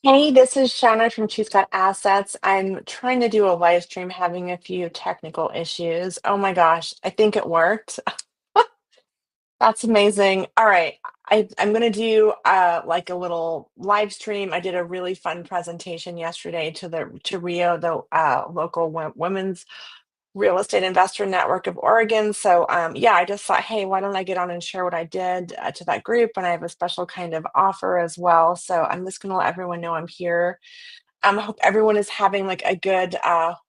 Hey, this is Shanna from She's Got Assets. I'm trying to do a live stream, having a few technical issues. Oh my gosh, I think it worked. That's amazing. All right, I'm gonna do like a little live stream. I did a really fun presentation yesterday to Rio, the local women's real estate investor network of Oregon. So yeah, I just thought, hey, why don't I get on and share what I did to that group? And I have a special kind of offer as well. So I'm just gonna let everyone know I'm here. I hope everyone is having like a good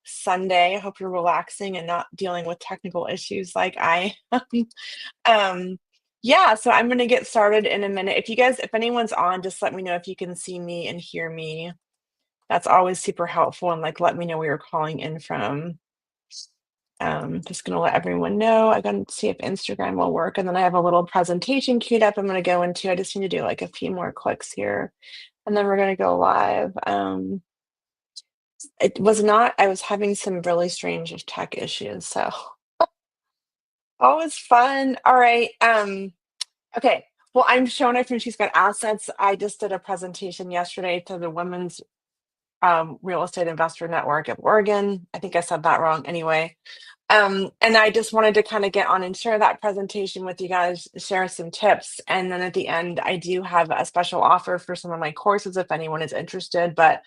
Sunday. I hope you're relaxing and not dealing with technical issues like I. um, yeah, so I'm gonna get started in a minute. If anyone's on, just let me know if you can see me and hear me. That's always super helpful, and like let me know where you're calling in from. Just gonna let everyone know. I'm gonna see if Instagram will work, and then I have a little presentation queued up. I'm gonna go into. I just need to do like a few more clicks here, and then we're gonna go live. It was not, I was having some really strange tech issues, so always fun. All right. Okay. Well, I'm Shona from She's Got Assets. I just did a presentation yesterday to the Women's Real Estate Investor Network of Oregon. I think I said that wrong anyway. And I just wanted to kind of get on and share that presentation with you guys, share some tips. And then at the end, I do have a special offer for some of my courses if anyone is interested. But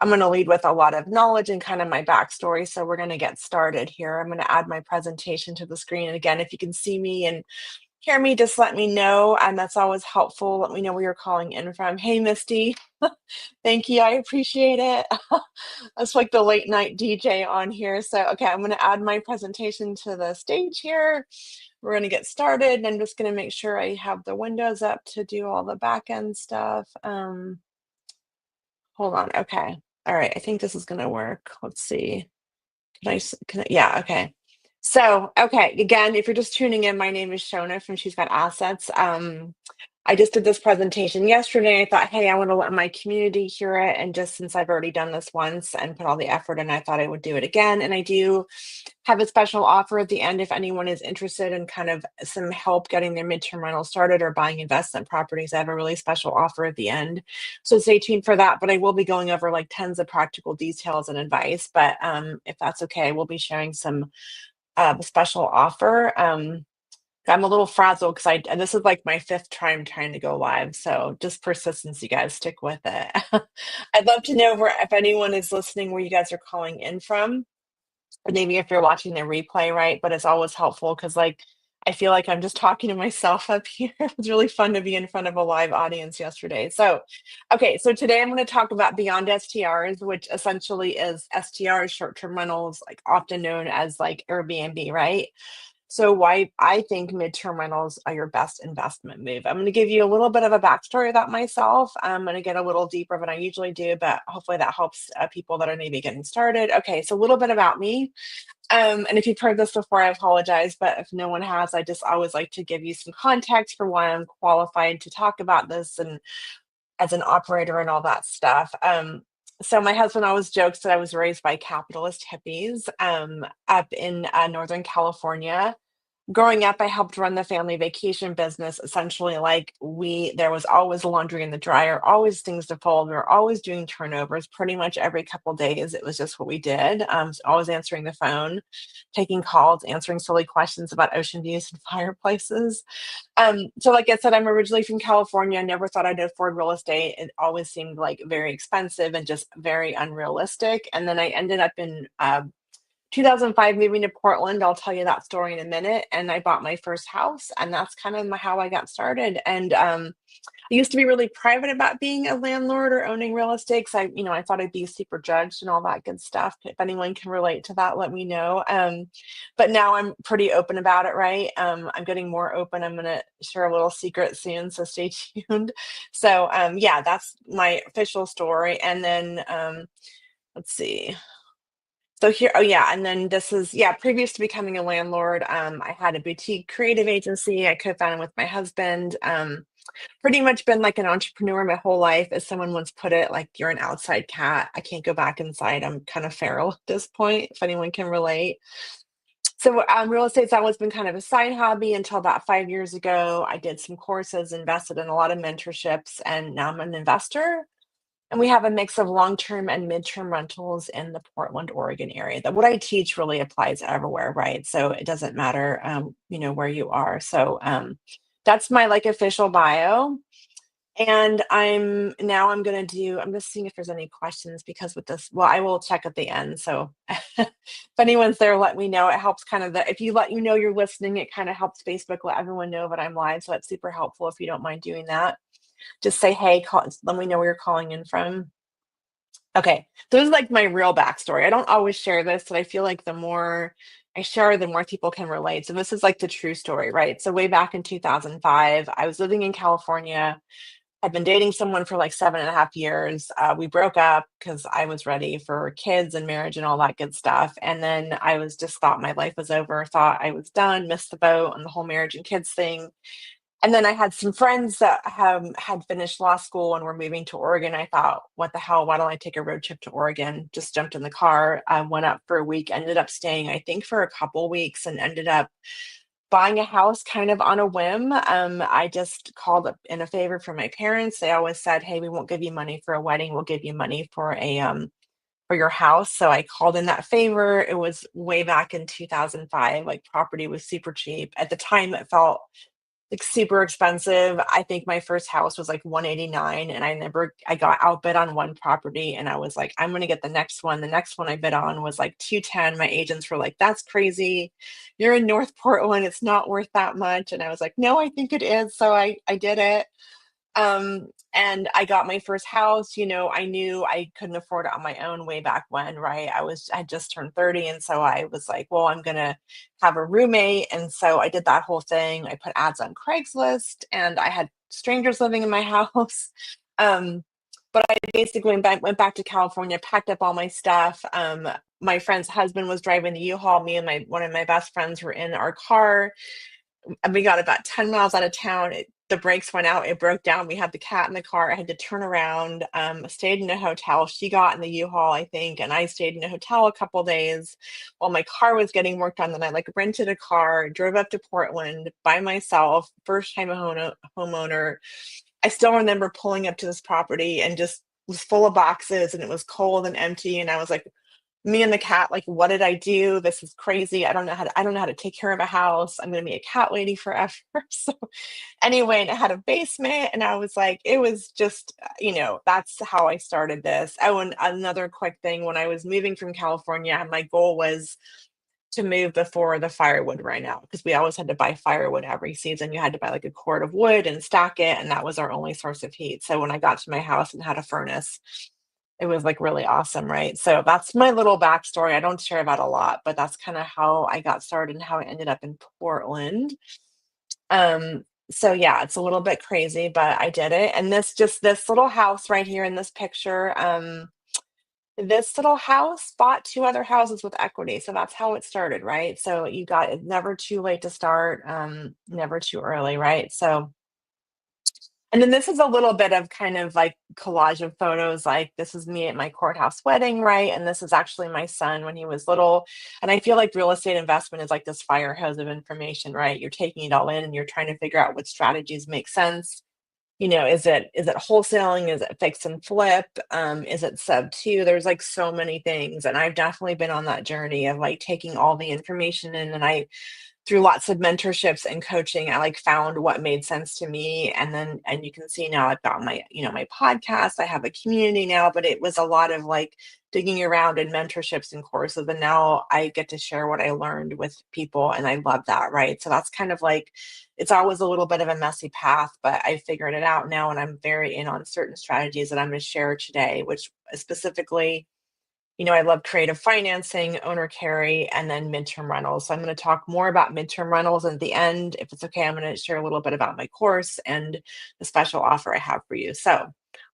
I'm going to lead with a lot of knowledge and kind of my backstory. So we're going to get started here. I'm going to add my presentation to the screen. And again, if you can see me and hear me, just let me know. And that's always helpful. Let me know where you're calling in from. Hey, Misty. Thank you. I appreciate it. That's like the late night DJ on here. So, okay, I'm going to add my presentation to the stage here. We're going to get started. And I'm just going to make sure I have the windows up to do all the back end stuff. Hold on. Okay. All right. I think this is going to work. Let's see. Yeah, okay. So, okay, again, if you're just tuning in, my name is Shona from She's Got Assets. I just did this presentation yesterday. I thought, hey, I want to let my community hear it. And just since I've already done this once and put all the effort in, I thought I would do it again. And I do have a special offer at the end if anyone is interested in kind of some help getting their midterm rental started or buying investment properties. I have a really special offer at the end. So stay tuned for that. But I will be going over like tons of practical details and advice. But if that's okay, we'll be sharing some special offer. I'm a little frazzled because and this is like my fifth time trying to go live. So just persistence, you guys stick with it. I'd love to know if anyone is listening where you guys are calling in from, or maybe if you're watching the replay, right? But it's always helpful because like I feel like I'm just talking to myself up here. It was really fun to be in front of a live audience yesterday. So, okay, so today I'm going to talk about beyond STRs, which essentially is STRs, short-term rentals, like often known as like Airbnb, right? So why I think midterm rentals are your best investment move. I'm going to give you a little bit of a backstory about myself. I'm going to get a little deeper than I usually do, but hopefully that helps people that are maybe getting started. Okay, so a little bit about me. And if you've heard this before, I apologize, but if no one has, I just always like to give you some context for why I'm qualified to talk about this and as an operator and all that stuff. So my husband always jokes that I was raised by capitalist hippies up in Northern California. Growing up, I helped run the family vacation business. Essentially, like there was always laundry in the dryer, always things to fold. We were always doing turnovers pretty much every couple days. It was just what we did. So always answering the phone, taking calls, answering silly questions about ocean views and fireplaces. So like I said, I'm originally from California. I never thought I'd afford real estate. It always seemed like very expensive and just very unrealistic. And then I ended up in 2005 moving to Portland. I'll tell you that story in a minute. And I bought my first house, and that's kind of how I got started. And I used to be really private about being a landlord or owning real estate because I thought I'd be super judged and all that good stuff. If anyone can relate to that, let me know. But now I'm pretty open about it, right? I'm getting more open. I'm going to share a little secret soon, so stay tuned. So yeah, that's my official story. And then let's see. So here, oh yeah, and then this is, yeah, previous to becoming a landlord, I had a boutique creative agency I co-founded with my husband. Pretty much been like an entrepreneur my whole life. As someone once put it, like you're an outside cat. I can't go back inside. I'm kind of feral at this point, if anyone can relate. So real estate's always been kind of a side hobby until about 5 years ago. I did some courses, invested in a lot of mentorships, and now I'm an investor. And we have a mix of long-term and midterm rentals in the Portland, Oregon area. That what I teach really applies everywhere, right? So it doesn't matter, where you are. So that's my like official bio. And I'm gonna I'm just seeing if there's any questions because with this, well, I will check at the end. So if anyone's there, let me know. It helps kind of if you let you know you're listening, it kind of helps Facebook let everyone know that I'm live. So that's super helpful if you don't mind doing that. Just say, hey, let me know where you're calling in from. Okay, so this is like my real backstory. I don't always share this, but I feel like the more I share, the more people can relate. So this is like the true story, right? So way back in 2005, I was living in California. I'd been dating someone for like 7.5 years. We broke up because I was ready for kids and marriage and all that good stuff. And then I was just thought my life was over, thought I was done, missed the boat on the whole marriage and kids thing. And then I had some friends that had finished law school and were moving to Oregon. I thought, what the hell? Why don't I take a road trip to Oregon? Just jumped in the car. I went up for a week, ended up staying, I think, for a couple weeks and ended up buying a house kind of on a whim. I just called up in a favor for my parents. They always said, hey, we won't give you money for a wedding. We'll give you money for your house. So I called in that favor. It was way back in 2005. Like property was super cheap. At the time, it felt like super expensive. I think my first house was like 189 and I got outbid on one property and I was like, I'm going to get the next one. The next one I bid on was like 210. My agents were like, that's crazy. You're in North Portland. It's not worth that much. And I was like, no, I think it is. So I did it. And I got my first house. I knew I couldn't afford it on my own way back when, right? I just turned 30. And so I was like, well, I'm going to have a roommate. And so I did that whole thing. I put ads on Craigslist and I had strangers living in my house. Um, but I basically went back to California, packed up all my stuff. My friend's husband was driving the U-Haul. Me and one of my best friends were in our car and we got about 10 miles out of town. The brakes went out. It broke down. We had the cat in the car. I had to turn around, stayed in a hotel. She got in the U-Haul, I think, and I stayed in a hotel a couple days while my car was getting worked on. Then I like rented a car, drove up to Portland by myself, first time homeowner. I still remember pulling up to this property and just was full of boxes and it was cold and empty. And I was like, me and the cat, like, what did I do? This is crazy. I don't know how to take care of a house. I'm gonna be a cat lady forever. So anyway, and it had a basement, and I was like, it was just, that's how I started this. Oh, and another quick thing, when I was moving from California, my goal was to move before the firewood ran out because we always had to buy firewood every season. You had to buy like a cord of wood and stack it, and that was our only source of heat. So when I got to my house and had a furnace, it was like really awesome, right? So that's my little backstory. I don't share that a lot, but that's kind of how I got started and how I ended up in Portland. So yeah, it's a little bit crazy, but I did it. And this little house right here in this picture, this little house bought two other houses with equity. So that's how it started, right? So you got it's never too late to start, never too early, right? So and then this is a little bit of kind of like collage of photos. Like this is me at my courthouse wedding, right? And this is actually my son when he was little. And I feel like real estate investment is like this fire hose of information, right? You're taking it all in and you're trying to figure out what strategies make sense. Is it wholesaling? Is it fix and flip? Is it sub two? There's like so many things. And I've definitely been on that journey of like taking all the information in and through lots of mentorships and coaching, I like found what made sense to me. And you can see now I've got my podcast, I have a community now, but it was a lot of like digging around in mentorships and courses. And now I get to share what I learned with people. And I love that. Right. So that's kind of like, it's always a little bit of a messy path, but I figured it out now. And I'm very in on certain strategies that I'm going to share today, which specifically, I love creative financing, owner carry, and then midterm rentals. So I'm going to talk more about midterm rentals. And at the end, if it's okay, I'm going to share a little bit about my course and the special offer I have for you. So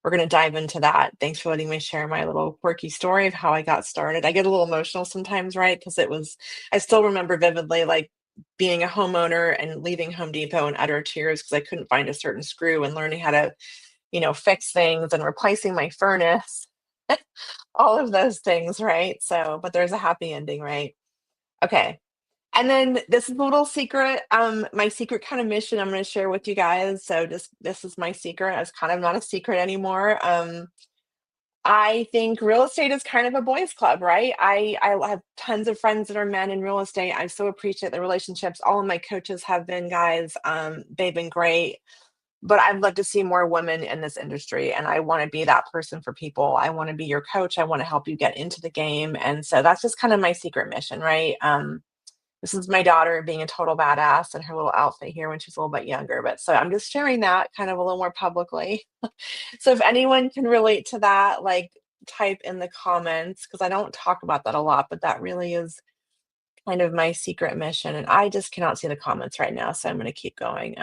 we're going to dive into that. Thanks for letting me share my little quirky story of how I got started. I get a little emotional sometimes, right? Because I still remember vividly like being a homeowner and leaving Home Depot in utter tears because I couldn't find a certain screw and learning how to, fix things and replacing my furnace. All of those things, right? So, but there's a happy ending, right? Okay. And then this is a little secret, my secret kind of mission I'm going to share with you guys. So just this is my secret. It's kind of not a secret anymore. I think real estate is kind of a boys club, right? I have tons of friends that are men in real estate. I so appreciate the relationships. All of my coaches have been guys. They've been great. But I'd love to see more women in this industry, and I want to be that person for people. I want to be your coach. I want to help you get into the game, and so that's just kind of my secret mission, right? This is my daughter being a total badass in her little outfit here when she's a little bit younger. But so I'm just sharing that kind of a little more publicly. So if anyone can relate to that, like type in the comments because I don't talk about that a lot, but that really is kind of my secret mission. And I just cannot see the comments right now, so I'm going to keep going.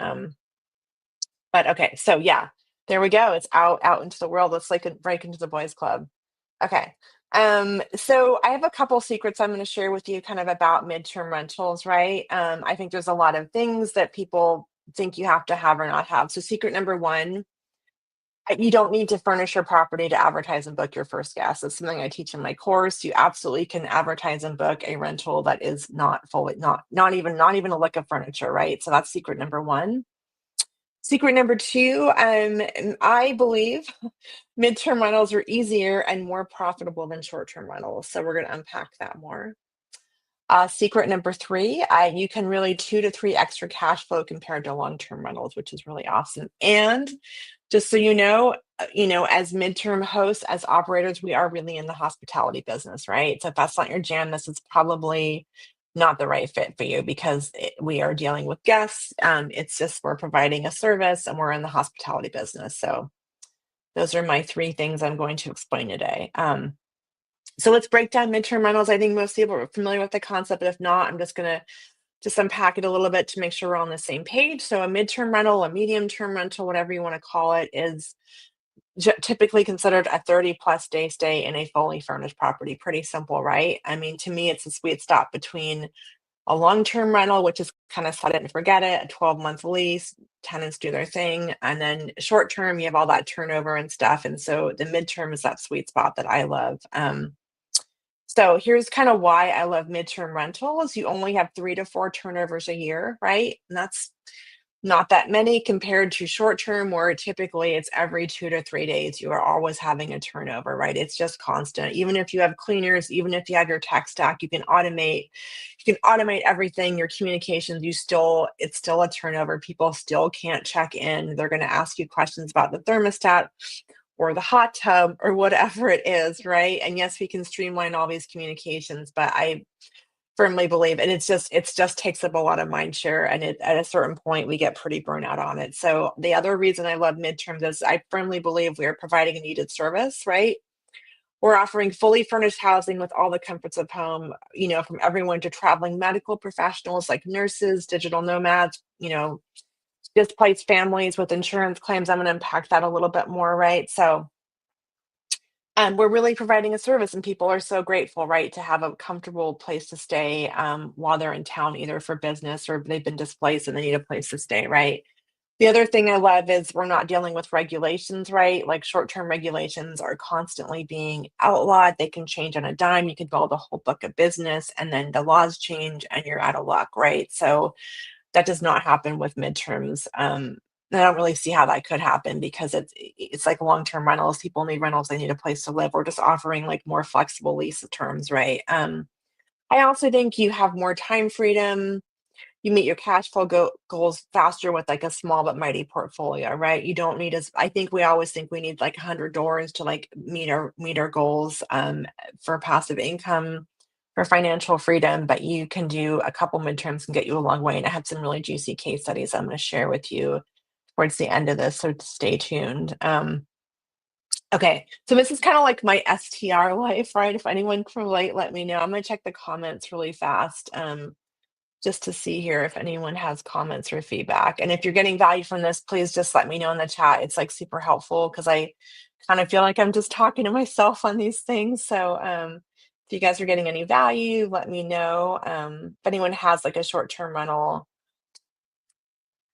But okay, so yeah, there we go. It's out into the world. Let's like break into the boys club. Okay. So I have a couple secrets I'm going to share with you kind of about midterm rentals, right? I think there's a lot of things that people think you have to have or not have. So secret number one, you don't need to furnish your property to advertise and book your first guest. It's something I teach in my course. You absolutely can advertise and book a rental that is not fully not even a lick of furniture, right? So that's secret number one. Secret number two, I believe midterm rentals are easier and more profitable than short-term rentals. So we're going to unpack that more. Secret number three, you can really 2 to 3 extra cash flow compared to long-term rentals, which is really awesome. And just so you know, as midterm hosts, as operators, we are really in the hospitality business, right? So if that's not your jam, this is probably not the right fit for you because we are dealing with guests. It's just we're providing a service and we're in the hospitality business. So those are my 3 things I'm going to explain today. So let's break down midterm rentals. I think most people are familiar with the concept, but if not, I'm just going to just unpack it a little bit to make sure we're on the same page. So a midterm rental, a medium term rental, whatever you want to call it, is typically considered a 30+ day stay in a fully furnished property. Pretty simple, right? I mean, to me, it's a sweet spot between a long-term rental, which is kind of set it and forget it, a 12-month lease, tenants do their thing, and then short term, you have all that turnover and stuff. And so the midterm is that sweet spot that I love. So here's kind of why I love midterm rentals. You only have 3 to 4 turnovers a year, right? And that's not that many compared to short term, where typically it's every 2 to 3 days. You are always having a turnover, right? It's just constant. Even if you have cleaners, even if you have your tech stack, you can automate everything, your communications, it's still a turnover. People still can't check in. They're going to ask you questions about the thermostat or the hot tub or whatever it is, right? And yes, we can streamline all these communications, but I firmly believe, and it's just takes up a lot of mind share, and at a certain point we get pretty burnout on it. So the other reason I love midterms is I firmly believe we are providing a needed service, right? We're offering fully furnished housing with all the comforts of home, from everyone to traveling medical professionals like nurses, digital nomads, displaced families with insurance claims. I'm going to unpack that a little bit more, right? So we're really providing a service, and people are so grateful, right, to have a comfortable place to stay while they're in town, either for business or they've been displaced and they need a place to stay, right? The other thing I love is we're not dealing with regulations, right? Like short-term regulations are constantly being outlawed. They can change on a dime. You could build a whole book of business and then the laws change and you're out of luck, right? So that does not happen with midterms. I don't really see how that could happen because it's like long-term rentals. People need rentals, they need a place to live. We're just offering like more flexible lease terms, right? I also think you have more time freedom. You meet your cash flow goals faster with like a small but mighty portfolio, right? You don't need as I think we always think we need like 100 doors to like meet our goals for passive income, for financial freedom, but you can do a couple midterms and get you a long way. And I have some really juicy case studies I'm going to share with you towards the end of this, so stay tuned. Okay, so this is kind of like my STR life, right? If anyone can relate, let me know. I'm going to check the comments really fast. Just to see here if anyone has comments or feedback. And if you're getting value from this, please just let me know in the chat. It's like super helpful because I kind of feel like I'm just talking to myself on these things. So if you guys are getting any value, let me know. If anyone has like a short-term rental,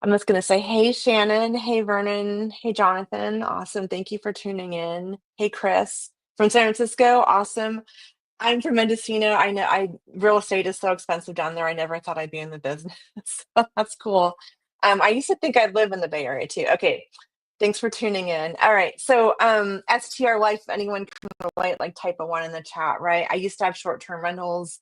I'm just going to say, hey, Shannon, hey, Vernon, hey, Jonathan. Awesome. Thank you for tuning in. Hey, Chris from San Francisco. Awesome. I'm from Mendocino. I know real estate is so expensive down there. I never thought I'd be in the business. So that's cool. I used to think I'd live in the Bay Area too. Okay. Thanks for tuning in. All right. So, STR life, anyone can relate, like type of one in the chat, right? I used to have short-term rentals.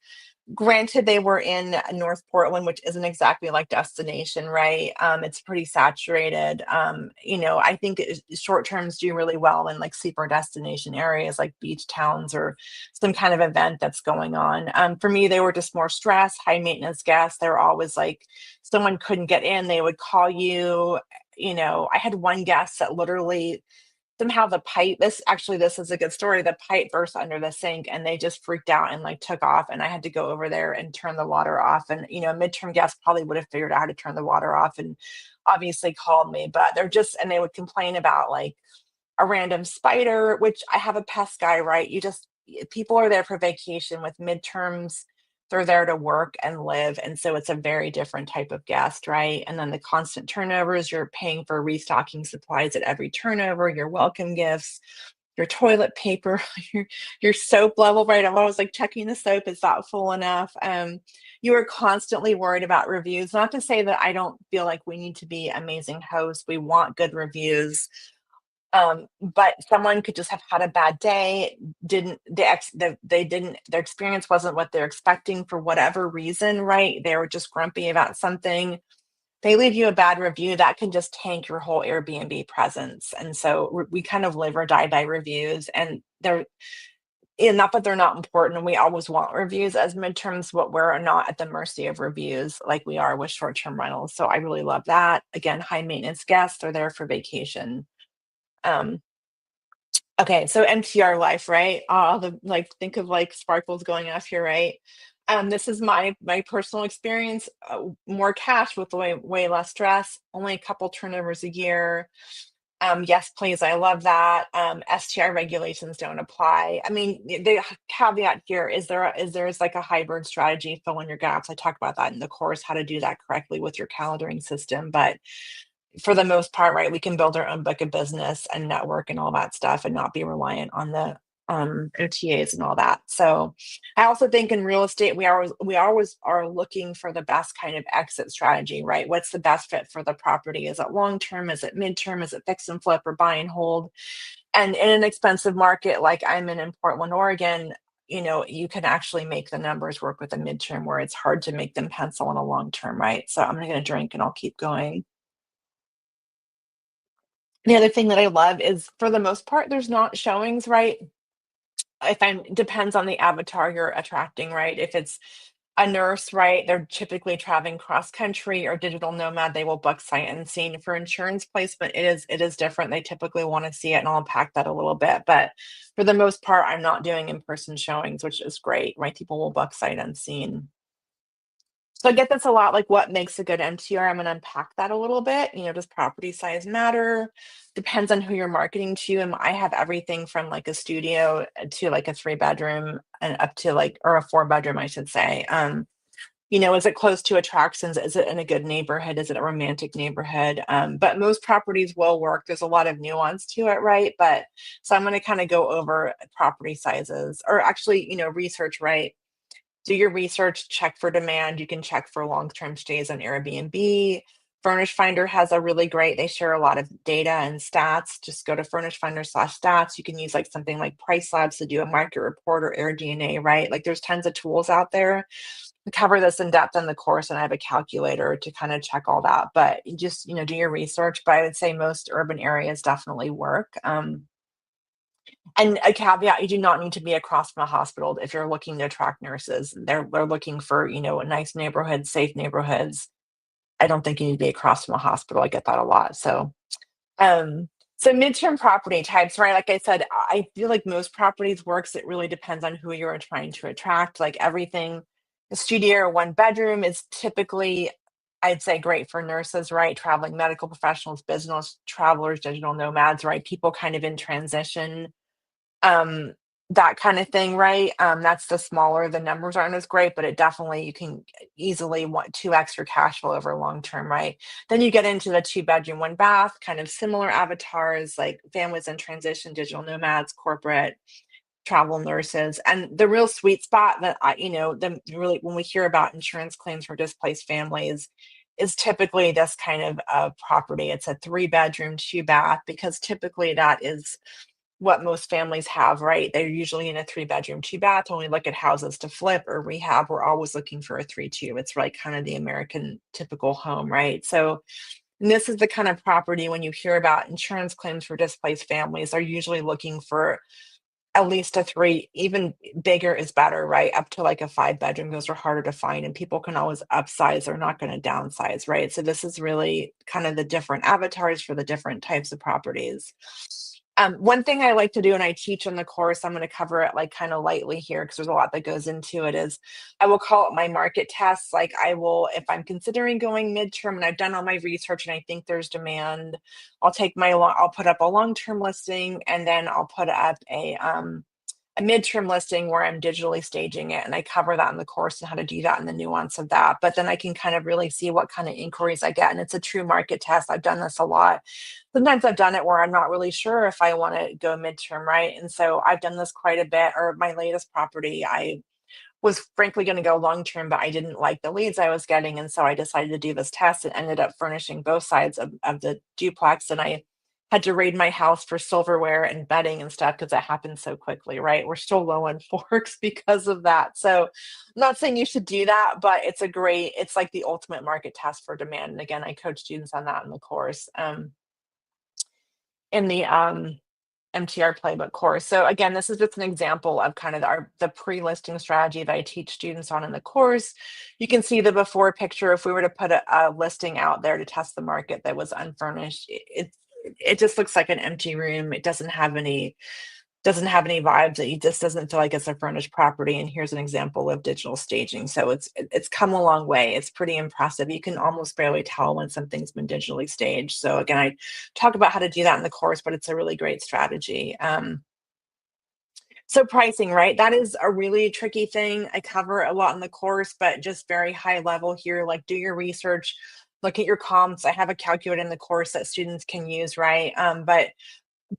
Granted, they were in North Portland, which isn't exactly like destination, right? It's pretty saturated. I think short terms do really well in like sleeper destination areas like beach towns or some kind of event that's going on. For me, they were just more stress, high maintenance guests. They were always like, someone couldn't get in, they would call you. I had one guest that literally somehow the pipe, this is a good story, the pipe burst under the sink and they just freaked out and like took off, and I had to go over there and turn the water off. And a midterm guest probably would have figured out how to turn the water off and obviously called me. But and they would complain about like a random spider, which I have a pest guy, right? People are there for vacation. With midterms, they're there to work and live. And so it's a very different type of guest, right? And then the constant turnovers, you're paying for restocking supplies at every turnover, your welcome gifts, your toilet paper, your soap level, right? I'm always like checking the soap, is that full enough? You are constantly worried about reviews. Not to say that I don't feel like we need to be amazing hosts. We want good reviews, but someone could just have had a bad day, didn't they didn't their experience wasn't what they're expecting for whatever reason, right? They were just grumpy about something. They leave you a bad review, that can just tank your whole Airbnb presence. And so we kind of live or die by reviews, and not that they're not important, and we always want reviews as midterms, but we're not at the mercy of reviews like we are with short-term rentals. So I really love that. Again, high maintenance guests are there for vacation. Um, Okay, so MTR life, right? The like think of like sparkles going off here, right? This is my personal experience. More cash with way less stress. Only a couple turnovers a year. Yes, please. I love that. STR regulations don't apply. I mean, the caveat here is there's like a hybrid strategy, fill in your gaps. I talk about that in the course, how to do that correctly with your calendaring system. But for the most part, right, we can build our own book of business and network and all that stuff and not be reliant on the OTAs and all that. So I also think in real estate, we always are looking for the best kind of exit strategy, right? What's the best fit for the property? Is it long term? Is it midterm? Is it fix and flip or buy and hold? And in an expensive market like I'm in Portland, Oregon, you can actually make the numbers work with a midterm where it's hard to make them pencil in a long term, right? So I'm gonna drink and I'll keep going. The other thing that I love is, for the most part, there's not showings, right? If I'm Depends on the avatar you're attracting, right? If it's a nurse, right, they're typically traveling cross country, or digital nomad, they will book sight unseen. For insurance placement, it is different. They typically want to see it, and I'll unpack that a little bit. But for the most part, I'm not doing in-person showings, which is great, right? People will book sight unseen. So I get that's a lot like what makes a good MTR. I'm gonna unpack that a little bit. Does property size matter? Depends on who you're marketing to. And I have everything from like a studio to like a three-bedroom and up to like, or a four-bedroom, I should say. Is it close to attractions? Is it in a good neighborhood? Is it a romantic neighborhood? But most properties will work. There's a lot of nuance to it, right? But so I'm gonna kind of go over property sizes, or actually, research, right? Do your research, check for demand. You can check for long-term stays on Airbnb. Furnish Finder has a really great, they share a lot of data and stats. Just go to Furnish Finder /stats. You can use like something like Price Labs to do a market report, or AirDNA, right? Like there's tons of tools out there. We cover this in depth in the course, and I have a calculator to kind of check all that. But you just, do your research. But I would say most urban areas definitely work. And a caveat, you do not need to be across from a hospital if you're looking to attract nurses. They're looking for, nice neighborhoods, safe neighborhoods. I don't think you need to be across from a hospital. I get that a lot. Um, so midterm property types, right? Like I said, I feel like most properties works. It really depends on who you're trying to attract. Like everything, a studio or one bedroom is typically, I'd say, great for nurses, right? Traveling medical professionals, business travelers, digital nomads, right? People kind of in transition, um, that kind of thing, right? That's the smaller, the numbers aren't as great, but it definitely, you can easily want 2x your cash flow over long term, right? Then you get into the two-bedroom, one bath, kind of similar avatars, like families in transition, digital nomads, corporate, travel nurses. And the real sweet spot that the really, when we hear about insurance claims for displaced families, is typically this kind of property. It's a 3 bedroom, 2 bath, because typically that is what most families have, right? They're usually in a 3 bedroom, 2 bath. When we look at houses to flip or rehab, we're always looking for a 3-2. It's like kind of the American typical home, right? So and this is the kind of property when you hear about insurance claims for displaced families, they're usually looking for at least a 3, even bigger is better, right? Up to like a 5 bedroom. Those are harder to find, and people can always upsize. They're not going to downsize, right? So this is really kind of the different avatars for the different types of properties. One thing I like to do, and I teach in the course, I'm going to cover it like kind of lightly here because there's a lot that goes into it, is I will call it my market tests. Like I will, if I'm considering going midterm and I've done all my research and I think there's demand, I'll put up a long-term listing, and then I'll put up a midterm listing where I'm digitally staging it. And I cover that in the course and how to do that and the nuance of that. But then I can kind of really see what kind of inquiries I get. And it's a true market test. I've done this a lot. Sometimes I've done it where I'm not really sure if I want to go midterm, right? And so I've done this quite a bit. Or my latest property, I was frankly going to go long term, but I didn't like the leads I was getting. And so I decided to do this test and ended up furnishing both sides of the duplex. And I had to raid my house for silverware and bedding and stuff because it happened so quickly, right? We're still low on forks because of that. So I'm not saying you should do that, but it's like the ultimate market test for demand. And again, I coach students on that in the course, in the MTR playbook course. So again, this is just an example of kind of the pre-listing strategy that I teach students on in the course. You can see the before picture. If we were to put a listing out there to test the market that was unfurnished, it just looks like an empty room. It doesn't have any vibes. It just doesn't feel like it's a furnished property. And here's an example of digital staging. So it's come a long way. It's pretty impressive. You can almost barely tell when something's been digitally staged. So again, I talk about how to do that in the course, but it's a really great strategy. So pricing, right? That is a really tricky thing. I cover a lot in the course, but just very high level here. Like do your research, look at your comps. I have a calculator in the course that students can use, right? But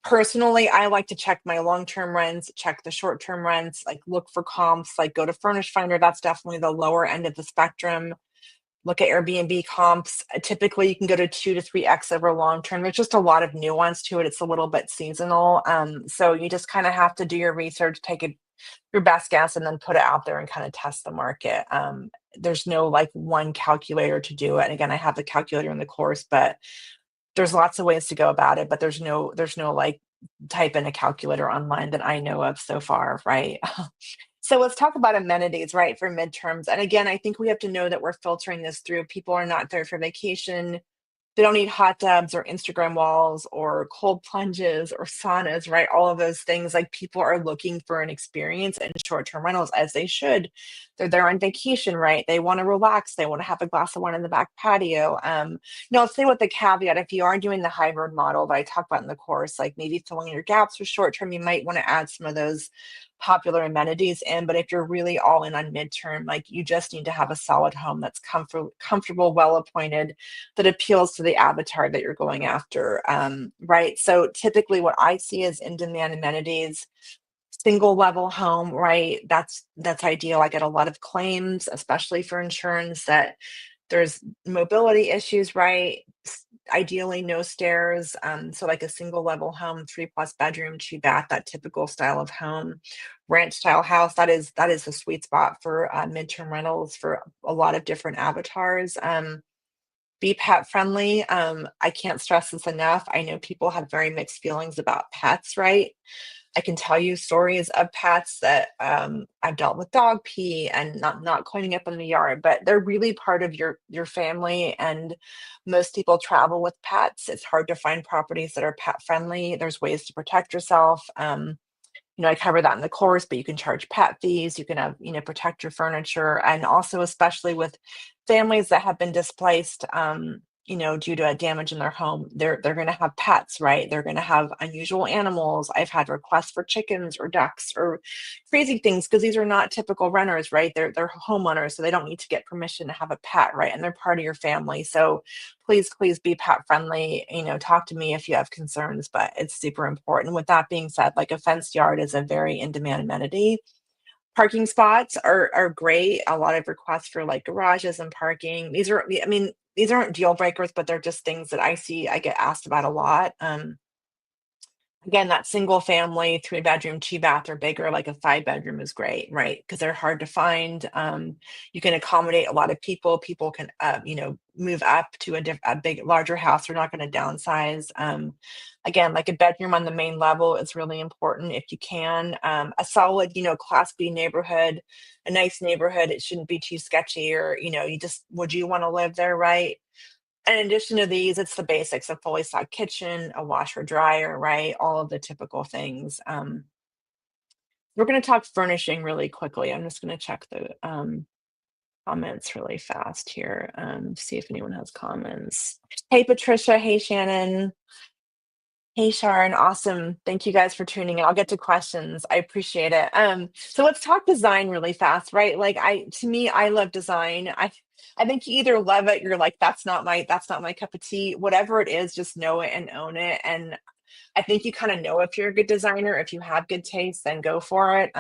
personally, I like to check my long-term rents, check the short-term rents, like look for comps, like go to Furnish Finder. That's definitely the lower end of the spectrum. Look at Airbnb comps. Typically, you can go to 2 to 3x over long term. There's just a lot of nuance to it. It's a little bit seasonal. So you just kind of have to do your research, your best guess, and then put it out there and kind of test the market. There's no like one calculator to do it. And again, I have the calculator in the course, but there's lots of ways to go about it, but there's no like type in a calculator online that I know of so far, right? So let's talk about amenities, right, for midterms. And again, I think we have to know that we're filtering this through. People are not there for vacation. They don't need hot tubs or Instagram walls or cold plunges or saunas, right? All of those things. Like people are looking for an experience in short-term rentals as they should. They're there on vacation, right? They want to relax. They want to have a glass of wine in the back patio. Now, I'll say with the caveat, if you are doing the hybrid model that I talk about in the course, like maybe filling your gaps for short term, you might want to add some of those popular amenities in. But if you're really all in on midterm, like you just need to have a solid home that's comfortable, well appointed, that appeals to the avatar that you're going after, right? So typically what I see is in-demand amenities, single level home, right? That's ideal. I get a lot of claims, especially for insurance, that there's mobility issues, right? Ideally no stairs. So like a single level home, 3+ bedroom, 2 bath, that typical style of home. Ranch style house, that is the sweet spot for midterm rentals for a lot of different avatars. Be pet friendly. I can't stress this enough. I know people have very mixed feelings about pets, right? I can tell you stories of pets that I've dealt with dog pee and not cleaning up in the yard, but they're really part of your family. And most people travel with pets. It's hard to find properties that are pet friendly. There's ways to protect yourself. I cover that in the course, but you can charge pet fees. You can have, protect your furniture. And also, especially with families that have been displaced, due to a damage in their home, they're going to have pets, right? They're going to have unusual animals. I've had requests for chickens or ducks or crazy things because these are not typical renters, right? They're homeowners, so they don't need to get permission to have a pet, right? And they're part of your family. So please be pet friendly. Talk to me if you have concerns, but it's super important. With that being said, like a fenced yard is a very in-demand amenity. Parking spots are great. A lot of requests for like garages and parking. These these aren't deal breakers, but they're just things that I get asked about a lot. Again, that single family, 3 bedroom, 2 bath or bigger, like a 5 bedroom is great, right? Because they're hard to find. You can accommodate a lot of people. People can, move up to a big, larger house. They're not going to downsize. Again, like a bedroom on the main level is really important if you can. A solid, Class B neighborhood, a nice neighborhood. It shouldn't be too sketchy, or, would you want to live there, right? In addition to these, it's the basics: a fully stocked kitchen, a washer dryer, right? All of the typical things. We're going to talk furnishing really quickly. I'm just going to check the comments really fast here. See if anyone has comments. Hey, Patricia. Hey, Shannon. Hey, Sharon. Awesome. Thank you guys for tuning in. I'll get to questions. I appreciate it. So let's talk design really fast, right? Like to me, I love design. I think you either love it, you're like, that's not my cup of tea. Whatever it is, just know it and own it. And I think you kind of know if you're a good designer. If you have good taste, then go for it.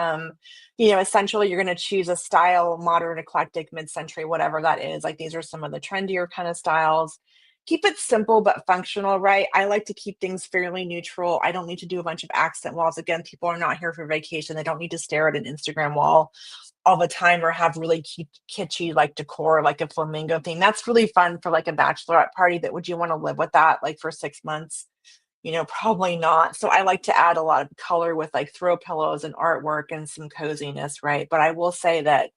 Essentially, you're going to choose a style: modern, eclectic, mid-century, whatever that is. Like, these are some of the trendier kind of styles. Keep it simple but functional, right? I like to keep things fairly neutral. I don't need to do a bunch of accent walls. Again, people are not here for vacation. They don't need to stare at an Instagram wall all the time, or have really kitschy like decor, like a flamingo theme. That's really fun for like a bachelorette party. That Would you want to live with that like for 6 months? Probably not. So I like to add a lot of color with like throw pillows and artwork and some coziness, right? But I will say that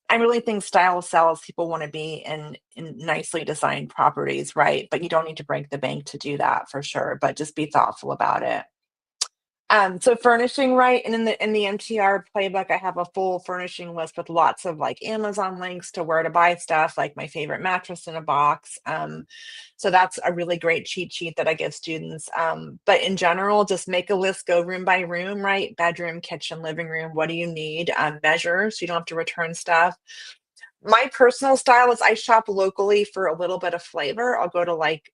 I really think style sells. People want to be in nicely designed properties, right? But you don't need to break the bank to do that, for sure. But just be thoughtful about it. So furnishing, right? And in the MTR playbook, I have a full furnishing list with lots of like Amazon links to where to buy stuff, like my favorite mattress in a box. So that's a really great cheat sheet that I give students. But in general, just make a list, go room by room, right? Bedroom, kitchen, living room. What do you need? Measure so you don't have to return stuff. My personal style is I shop locally for a little bit of flavor. I'll go to like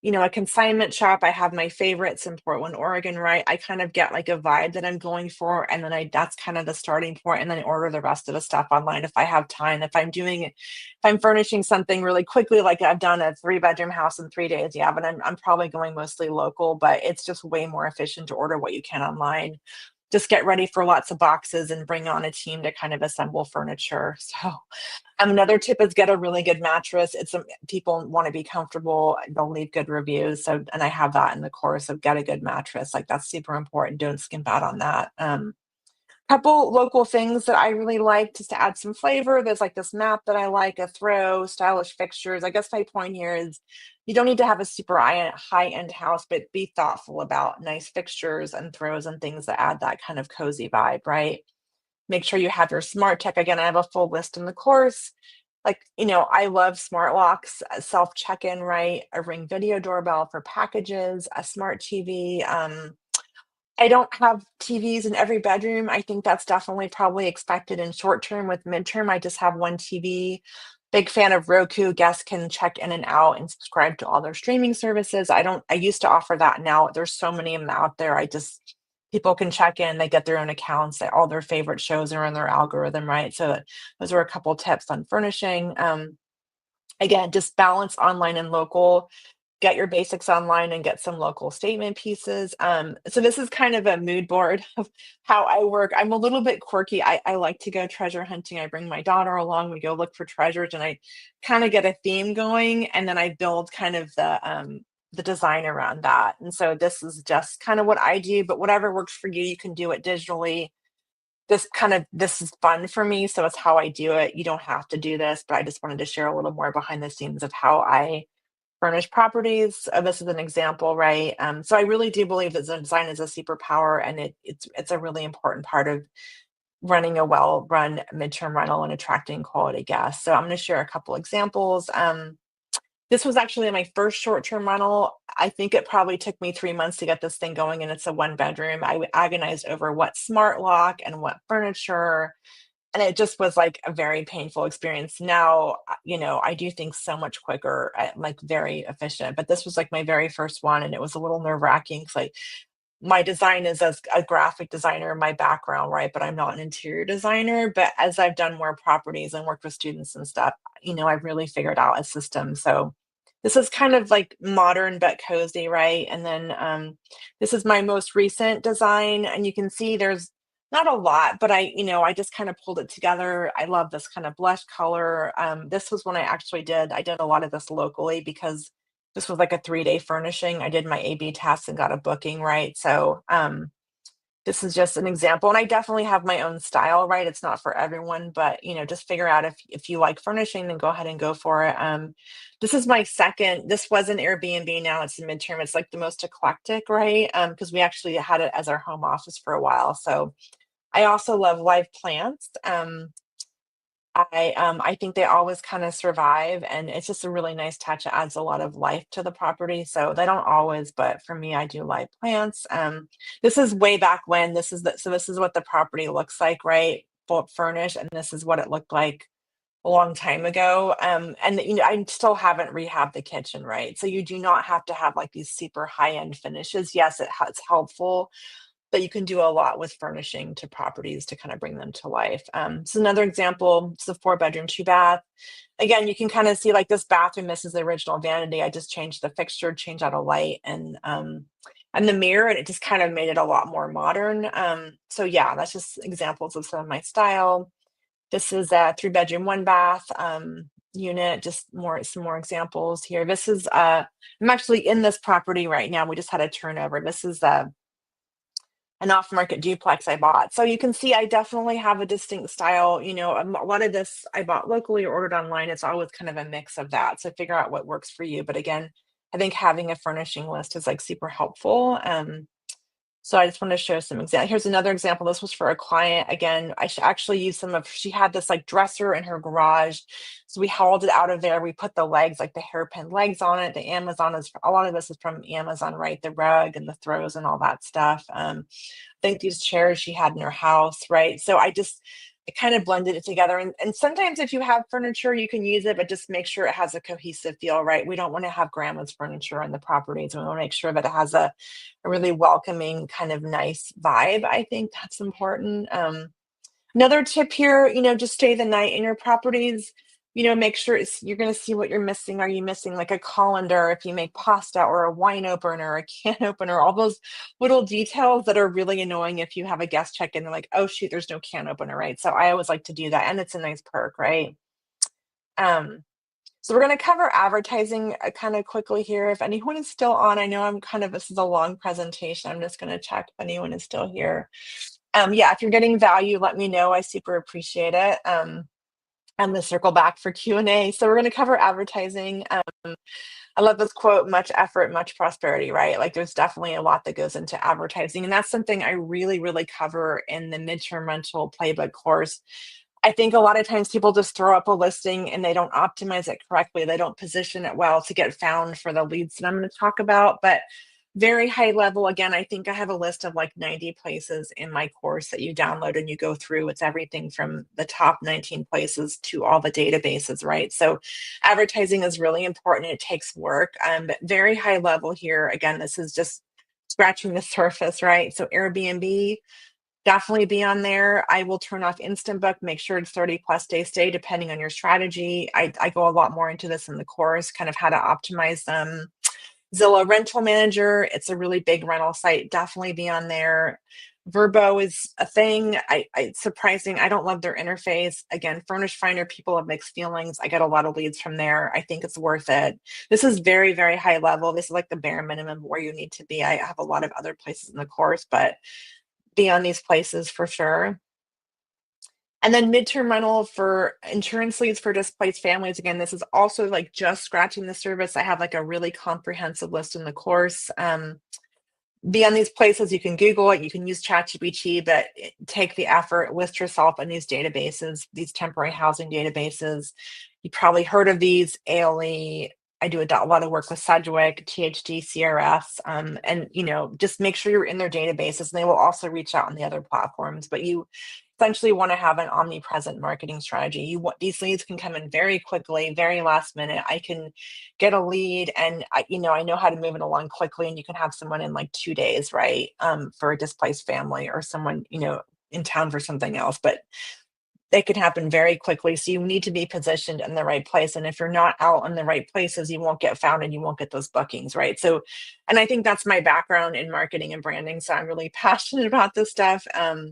a consignment shop. I have my favorites in Portland, Oregon, right? I kind of get like a vibe that I'm going for, and then that's kind of the starting point, and then I order the rest of the stuff online if I have time. If I'm furnishing something really quickly, like I've done a 3 bedroom house in 3 days, yeah, but I'm probably going mostly local, but it's just way more efficient to order what you can online. Just get ready for lots of boxes and bring on a team to kind of assemble furniture. So another tip is get a really good mattress. People want to be comfortable. They'll leave good reviews. So, and I have that in the course of get a good mattress. Like, that's super important. Don't skimp out on that. Couple local things that I really like just to add some flavor. There's like this map that I like, a throw, stylish fixtures. I guess my point here is you don't need to have a super high end house, but be thoughtful about nice fixtures and throws and things that add that kind of cozy vibe, right? Make sure you have your smart tech. Again, I have a full list in the course. Like, I love smart locks, self check-in, right? A Ring video doorbell for packages, a smart TV. I don't have TVs in every bedroom. I think that's definitely probably expected in short term. With midterm, I just have one TV. Big fan of Roku. Guests can check in and out and subscribe to all their streaming services. I used to offer that. Now there's so many of them out there. People can check in, they get their own accounts, all their favorite shows are in their algorithm, right? So those are a couple tips on furnishing. Again, just balance online and local. Get your basics online and get some local statement pieces. So this is kind of a mood board of how I work. I'm a little bit quirky. I like to go treasure hunting. I bring my daughter along. We go look for treasures, and I kind of get a theme going, and then I build kind of the design around that. And so this is just kind of what I do, but whatever works for you, you can do it digitally. This is fun for me, so it's how I do it. You don't have to do this, but I just wanted to share a little more behind the scenes of how I furnish properties. This is an example, right? So I really do believe that design is a superpower, and it's a really important part of running a well-run midterm rental and attracting quality guests. So I'm going to share a couple examples. This was actually my first short-term rental. I think it probably took me 3 months to get this thing going, and it's a 1 bedroom. I agonized over what smart lock and what furniture, and it just was like a very painful experience. Now, I do things so much quicker, like very efficient. But this was like my very first one, and it was a little nerve-wracking because my design is as a graphic designer in my background, right? But I'm not an interior designer. But as I've done more properties and worked with students and stuff, I've really figured out a system. So this is kind of like modern but cozy, right? And then this is my most recent design, and you can see there's not a lot, but I just kind of pulled it together. I love this kind of blush color. This was when I did a lot of this locally because this was like a 3-day furnishing. I did my A/B test and got a booking, right? So this is just an example, and I definitely have my own style, right? It's not for everyone, but just figure out if you like furnishing, then go ahead and go for it. This is my second. This was an Airbnb. Now it's a midterm. It's like the most eclectic, right? Because we actually had it as our home office for a while. So I also love live plants. I think they always kind of survive, and it's just a really nice touch. It adds a lot of life to the property. So they don't always, but for me, I do live plants. This is way back when. This is what the property looks like, right? Full furnished, and this is what it looked like a long time ago. And I still haven't rehabbed the kitchen, right? So you do not have to have like these super high end finishes. Yes, it's helpful, but you can do a lot with furnishing to properties to kind of bring them to life. So another example, it's a 4-bedroom, 2-bath. Again, you can kind of see like this bathroom. This is the original vanity. I just changed the fixture, changed out a light, and the mirror, and it just kind of made it a lot more modern. So yeah, that's just examples of some of my style. This is a 3-bedroom, 1-bath unit. Just some more examples here. This is I'm actually in this property right now. We just had a turnover. This is an off-market duplex I bought. So you can see I definitely have a distinct style. A lot of this I bought locally or ordered online. It's always kind of a mix of that. So figure out what works for you. But again, I think having a furnishing list is like super helpful. So I just want to show some examples. Here's another example. This was for a client. Again, I should actually use she had this like dresser in her garage. So we hauled it out of there. We put the legs, like the hairpin legs on it. A lot of this is from Amazon, right? The rug and the throws and all that stuff. I think these chairs she had in her house, right? So I kind of blended it together. And sometimes if you have furniture, you can use it, but just make sure it has a cohesive feel, right? We don't want to have grandma's furniture on the property. So we want to make sure that it has a really welcoming, kind of nice vibe. I think that's important. Another tip here, just stay the night in your properties. Make sure you're going to see what you're missing. Are you missing like a colander if you make pasta, or a wine opener, a can opener, all those little details that are really annoying if you have a guest check in, they're like, oh shoot, there's no can opener, right? So I always like to do that, and it's a nice perk, right? Um, so we're going to cover advertising kind of quickly here. If anyone is still on, I know this is a long presentation. I'm just going to check if anyone is still here. Yeah, if you're getting value, let me know. I super appreciate it. I'm going to circle back for Q&A. So we're going to cover advertising. I love this quote, much effort, much prosperity, right? Like there's definitely a lot that goes into advertising. And that's something I really, really cover in the midterm rental playbook course. I think a lot of times people just throw up a listing and they don't optimize it correctly. They don't position it well to get found for the leads that I'm going to talk about. But very high level, again, I think I have a list of like 90 places in my course that you download and you go through. It's everything from the top 19 places to all the databases, right? So advertising is really important. It takes work. But very high level here. Again, this is just scratching the surface, right? So Airbnb, definitely be on there. I will turn off instant book, make sure it's 30+ day stay, depending on your strategy. I go a lot more into this in the course, kind of how to optimize them. Zillow Rental Manager, it's a really big rental site. Definitely be on there. Verbo is a thing. It's surprising. I don't love their interface. Again, Furnish Finder, people have mixed feelings. I get a lot of leads from there. I think it's worth it. This is very, very high level. This is like the bare minimum where you need to be. I have a lot of other places in the course, but be on these places for sure. And then midterm rental for insurance leads for displaced families. Again, this is also like just scratching the surface. I have like a really comprehensive list in the course. Be on these places. You can Google it. You can use ChatGPT, but take the effort, list yourself in these databases, these temporary housing databases. You probably heard of these, ALE. I do a lot of work with Sedgwick, THD, CRS, and just make sure you're in their databases. And they will also reach out on the other platforms. But you essentially want to have an omnipresent marketing strategy. You want these leads can come in very quickly, very last minute. I can get a lead and I know how to move it along quickly and you can have someone in like 2 days, right? For a displaced family or someone, in town for something else. But they can happen very quickly. So you need to be positioned in the right place. And if you're not out in the right places, you won't get found and you won't get those bookings, right? So, and I think that's my background in marketing and branding. So I'm really passionate about this stuff.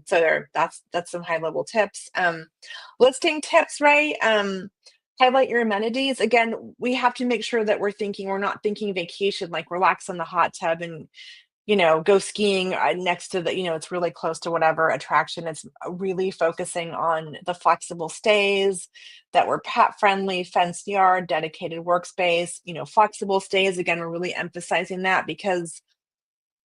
So that's some high level tips. Listing tips, right? Highlight your amenities. Again, we have to make sure that we're not thinking vacation, like relax in the hot tub and go skiing next to it's really close to whatever attraction. It's really focusing on the flexible stays that were pet friendly, fenced yard, dedicated workspace, flexible stays. Again, we're really emphasizing that because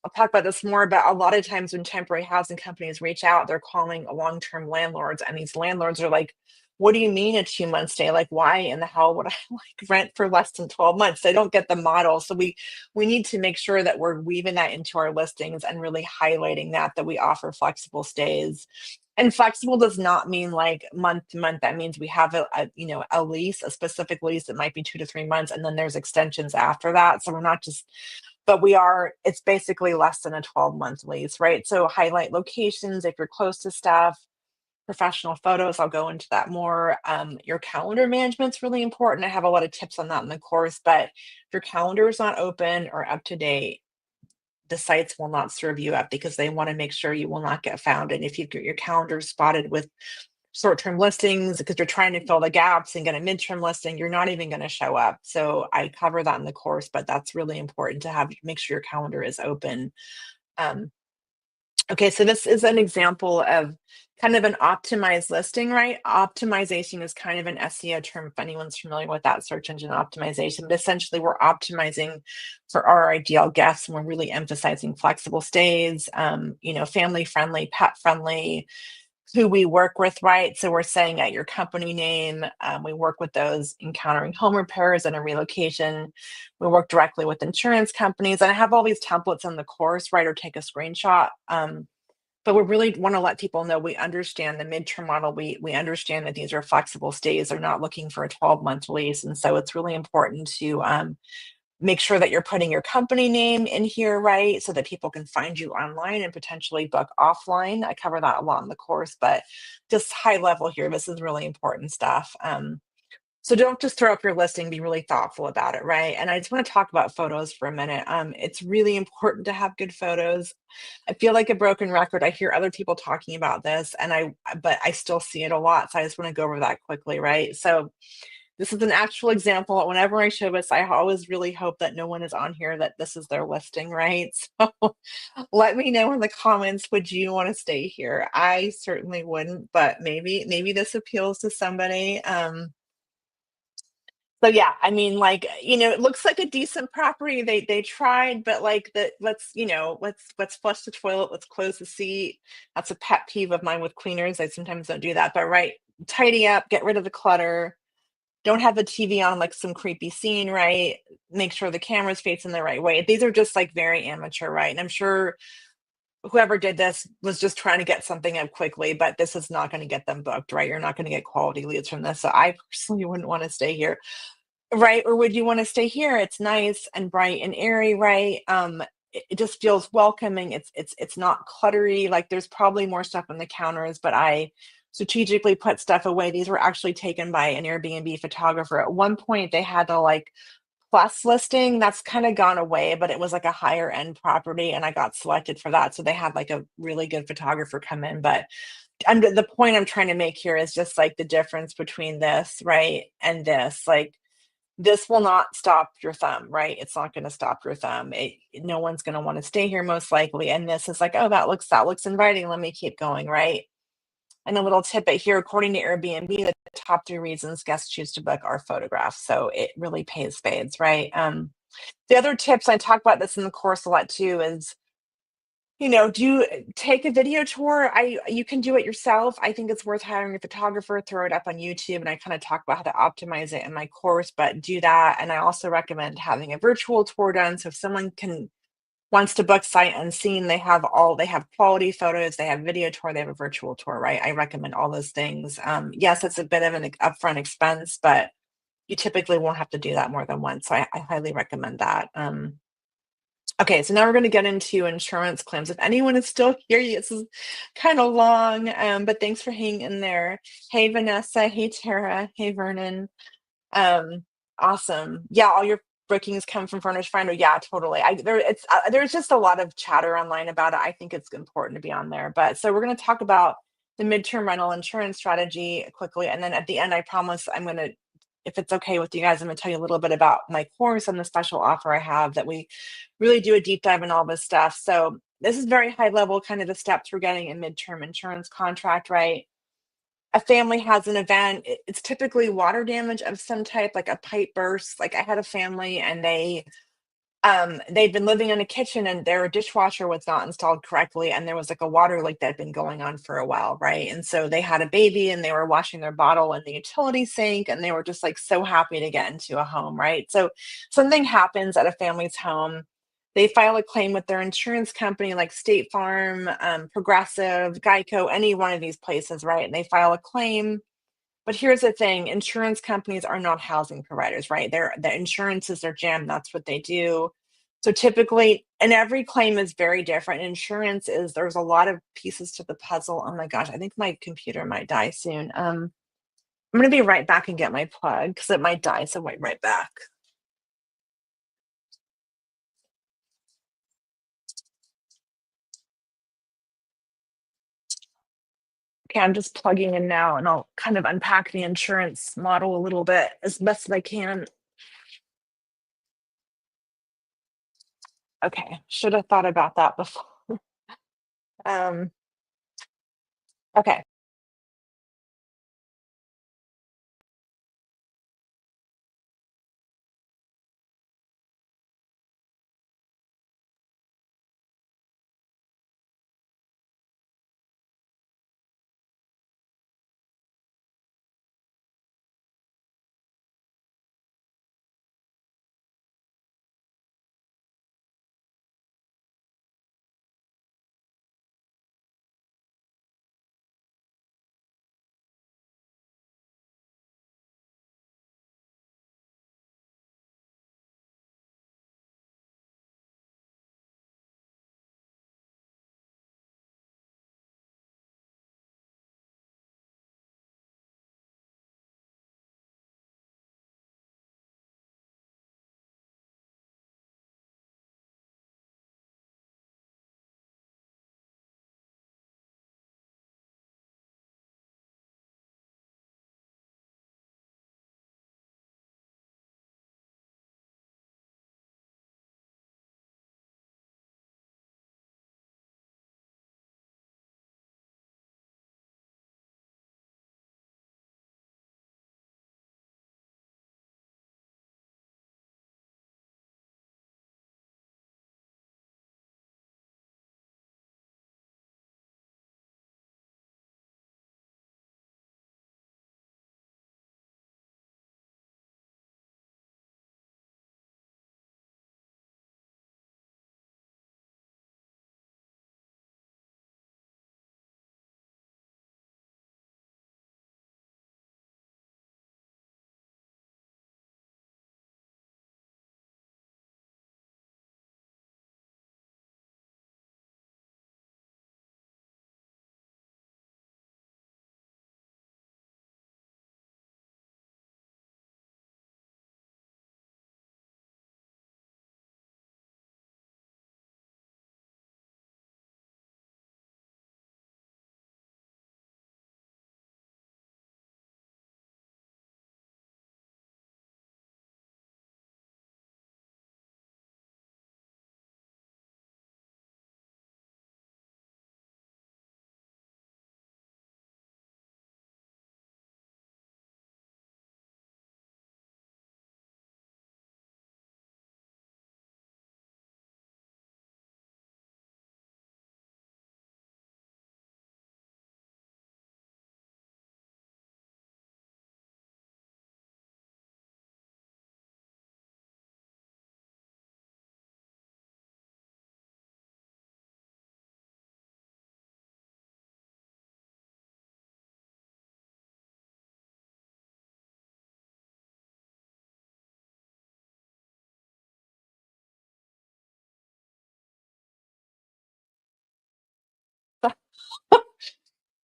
I'll talk about this more, but a lot of times when temporary housing companies reach out, they're calling long-term landlords, and these landlords are like, "What do you mean a 2 month stay? Like, why in the hell would I like rent for less than 12 months?" They don't get the model. So we need to make sure that we're weaving that into our listings and really highlighting that we offer flexible stays. And flexible does not mean like month to month. That means we have a lease, a specific lease that might be 2 to 3 months, and then there's extensions after that. So we're not just but it's basically less than a 12-month lease, right? So highlight locations if you're close to stuff, professional photos. I'll go into that more. Your calendar management's really important. I have a lot of tips on that in the course, but if your calendar is not open or up to date, the sites will not serve you up because they want to make sure you will not get found. And if you get your calendar spotted with short-term listings because you're trying to fill the gaps and get a midterm listing, you're not even going to show up. So I cover that in the course, but that's really important to make sure your calendar is open. Um, okay, so this is an example of kind of an optimized listing, right? Optimization is kind of an SEO term if anyone's familiar with that, search engine optimization. But essentially, we're optimizing for our ideal guests, and we're really emphasizing flexible stays, family friendly, pet friendly, who we work with, right? So we're saying at your company name, we work with those encountering home repairs and a relocation. We work directly with insurance companies. And I have all these templates in the course, right? Or take a screenshot. But we really want to let people know we understand the midterm model. We understand that these are flexible stays. They're not looking for a 12-month lease. And so it's really important to make sure that you're putting your company name in here, right? So that people can find you online and potentially book offline. I cover that a lot in the course, but just high level here, this is really important stuff. So don't just throw up your listing, be really thoughtful about it, right? And I just want to talk about photos for a minute. It's really important to have good photos. I feel like a broken record. I hear other people talking about this but I still see it a lot. So I just want to go over that quickly, right? So this is an actual example. Whenever I show this, I always really hope that no one is on here that this is their listing, right? So let me know in the comments, would you want to stay here? I certainly wouldn't, but maybe this appeals to somebody. So yeah, I mean, like, it looks like a decent property. They tried, but like let's flush the toilet, let's close the seat. That's a pet peeve of mine with cleaners. I sometimes don't do that, but right, tidy up, get rid of the clutter. Don't have the TV on like some creepy scene, right? Make sure the camera's facing the right way. These are just like very amateur, right? And I'm sure whoever did this was just trying to get something up quickly, but this is not going to get them booked, right? You're not going to get quality leads from this. So I personally wouldn't want to stay here. Right, or would you wanna stay here? It's nice and bright and airy, right? It just feels welcoming. It's not cluttery, like, there's probably more stuff on the counters, but I strategically put stuff away. These were actually taken by an Airbnb photographer. At one point, they had the, like, plus listing, that's kinda gone away, but it was, like, a higher end property, and I got selected for that, so they had, like, a really good photographer come in, but the point I'm trying to make here is just, like, the difference between this, right, and this, like, this will not stop your thumb, right? It's not gonna stop your thumb. No one's gonna wanna stay here most likely, and this is like, "Oh, that looks inviting, let me keep going," right? And a little tidbit here, according to Airbnb, the top 3 reasons guests choose to book are photographs, so it really pays spades, right? The other tips, I talk about this in the course a lot too, is do take a video tour. You can do it yourself. I think it's worth hiring a photographer, throw it up on YouTube, and I kind of talk about how to optimize it in my course, but do that. And I also recommend having a virtual tour done so if someone can wants to book sight unseen, they have quality photos, they have video tour, they have a virtual tour, right? I recommend all those things. Yes, it's a bit of an upfront expense, but you typically won't have to do that more than once. So I highly recommend that. Okay, so now we're going to get into insurance claims. If anyone is still here, this is kind of long, but thanks for hanging in there. Hey, Vanessa. Hey, Tara. Hey, Vernon. Um, awesome. Yeah, all your bookings come from Furnish Finder. Yeah, totally. There's just a lot of chatter online about it. I think it's important to be on there. But so we're going to talk about the midterm rental insurance strategy quickly, and then at the end, I promise I'm going to, if it's okay with you guys, I'm going to tell you a little bit about my course and the special offer I have that we really do a deep dive in all this stuff. So this is very high level, kind of the steps we're getting a midterm insurance contract, right? A family has an event, it's typically water damage of some type, like a pipe burst. Like I had a family and they'd been living in a kitchen and their dishwasher was not installed correctly, and there was like a water leak that had been going on for a while, right? And so they had a baby and they were washing their bottle in the utility sink, and they were just like so happy to get into a home, right? So something happens at a family's home. They file a claim with their insurance company like State Farm, Progressive, Geico, any one of these places, right? And they file a claim. But here's the thing, insurance companies are not housing providers, right? The insurance is their jam. That's what they do. So typically, and every claim is very different. Insurance is, there's a lot of pieces to the puzzle. Oh my gosh, I think my computer might die soon. I'm gonna be right back and get my plug because it might die. So I'll wait right back. Okay, I'm just plugging in now and I'll kind of unpack the insurance model a little bit as best as I can. Okay, should have thought about that before. Um, okay.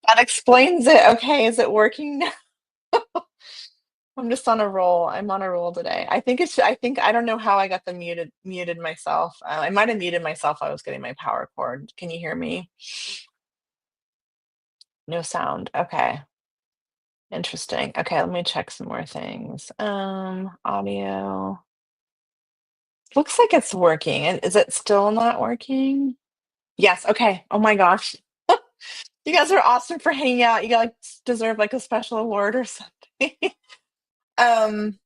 That explains it. Okay, is it working now? I'm just on a roll. I'm on a roll today. I think I don't know how I got the muted myself. I might have muted myself. I was getting my power cord. Can you hear me? No sound. Okay. Interesting. Okay, let me check some more things. Audio. Looks like it's working. And is it still not working? Yes. Okay. Oh my gosh. You guys are awesome for hanging out. You like deserve like a special award or something. um,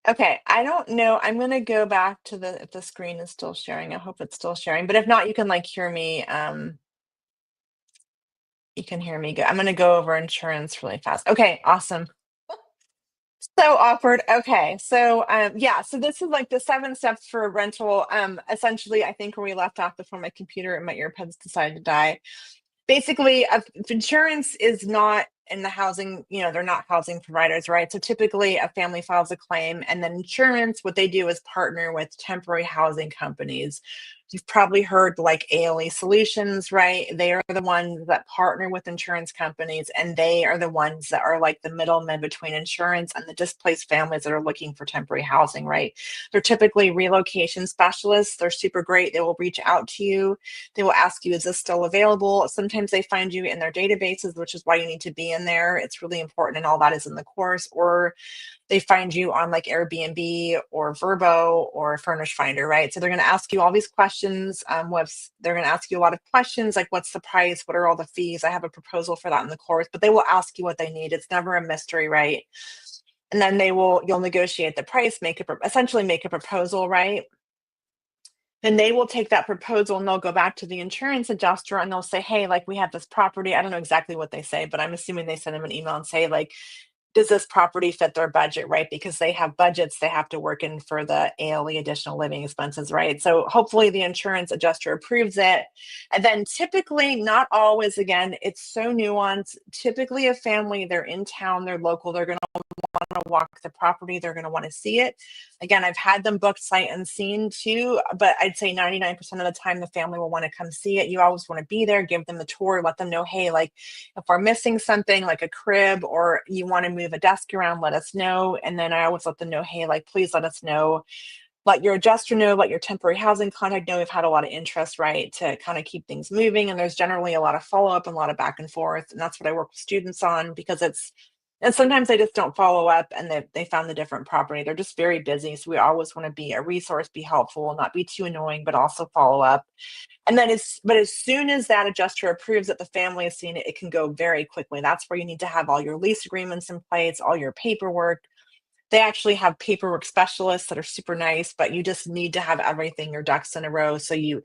okay. I don't know. I'm gonna go back to the if the screen is still sharing. I hope it's still sharing. But if not, you can like hear me. You can hear me go. I'm gonna go over insurance really fast. Okay, awesome. So awkward. Okay. So yeah, so this is like the 7 steps for a rental. Essentially I think where we left off before my computer and my earbuds decided to die. Basically, if insurance is not in the housing, they're not housing providers, right? So typically a family files a claim, and then insurance, what they do is partner with temporary housing companies. You've probably heard like ALE Solutions, right? They are the ones that partner with insurance companies, and they are the ones that are like the middlemen between insurance and the displaced families that are looking for temporary housing, right? They're typically relocation specialists. They're super great. They will reach out to you. They will ask you, is this still available? Sometimes they find you in their databases, which is why you need to be in there. It's really important, and all that is in the course. Or they find you on like Airbnb or Verbo or Furnish Finder, right? So they're going to ask you all these questions. They're going to ask you a lot of questions like, what's the price? What are all the fees? I have a proposal for that in the course, but they will ask you what they need. It's never a mystery, right? And then you'll negotiate the price, essentially make a proposal, right? Then they will take that proposal and they'll go back to the insurance adjuster and they'll say, hey, like we have this property. I don't know exactly what they say, but I'm assuming they send them an email and say, like, does this property fit their budget, right? Because they have budgets they have to work in for the ALE additional living expenses, right? So hopefully the insurance adjuster approves it. And then typically, not always, again, it's so nuanced. Typically, a family, they're in town, they're local, they're going to want to walk the property, they're going to want to see it. Again, I've had them booked sight unseen too, but I'd say 99% of the time the family will want to come see it. You always want to be there, give them the tour, let them know, hey, like if we're missing something like a crib or you want to move a desk around, let us know. And then I always let them know, hey, like please let us know. Let your adjuster know, let your temporary housing contact know we've had a lot of interest, right, to kind of keep things moving. And there's generally a lot of follow up and a lot of back and forth. And that's what I work with students on because and sometimes they just don't follow up and they found the different property. They're just very busy. So we always want to be a resource, be helpful, not be too annoying, but also follow up. And then as soon as that adjuster approves that the family has seen it, it can go very quickly. That's where you need to have all your lease agreements in place, all your paperwork. They actually have paperwork specialists that are super nice, but you just need to have everything, your ducks in a row. So if you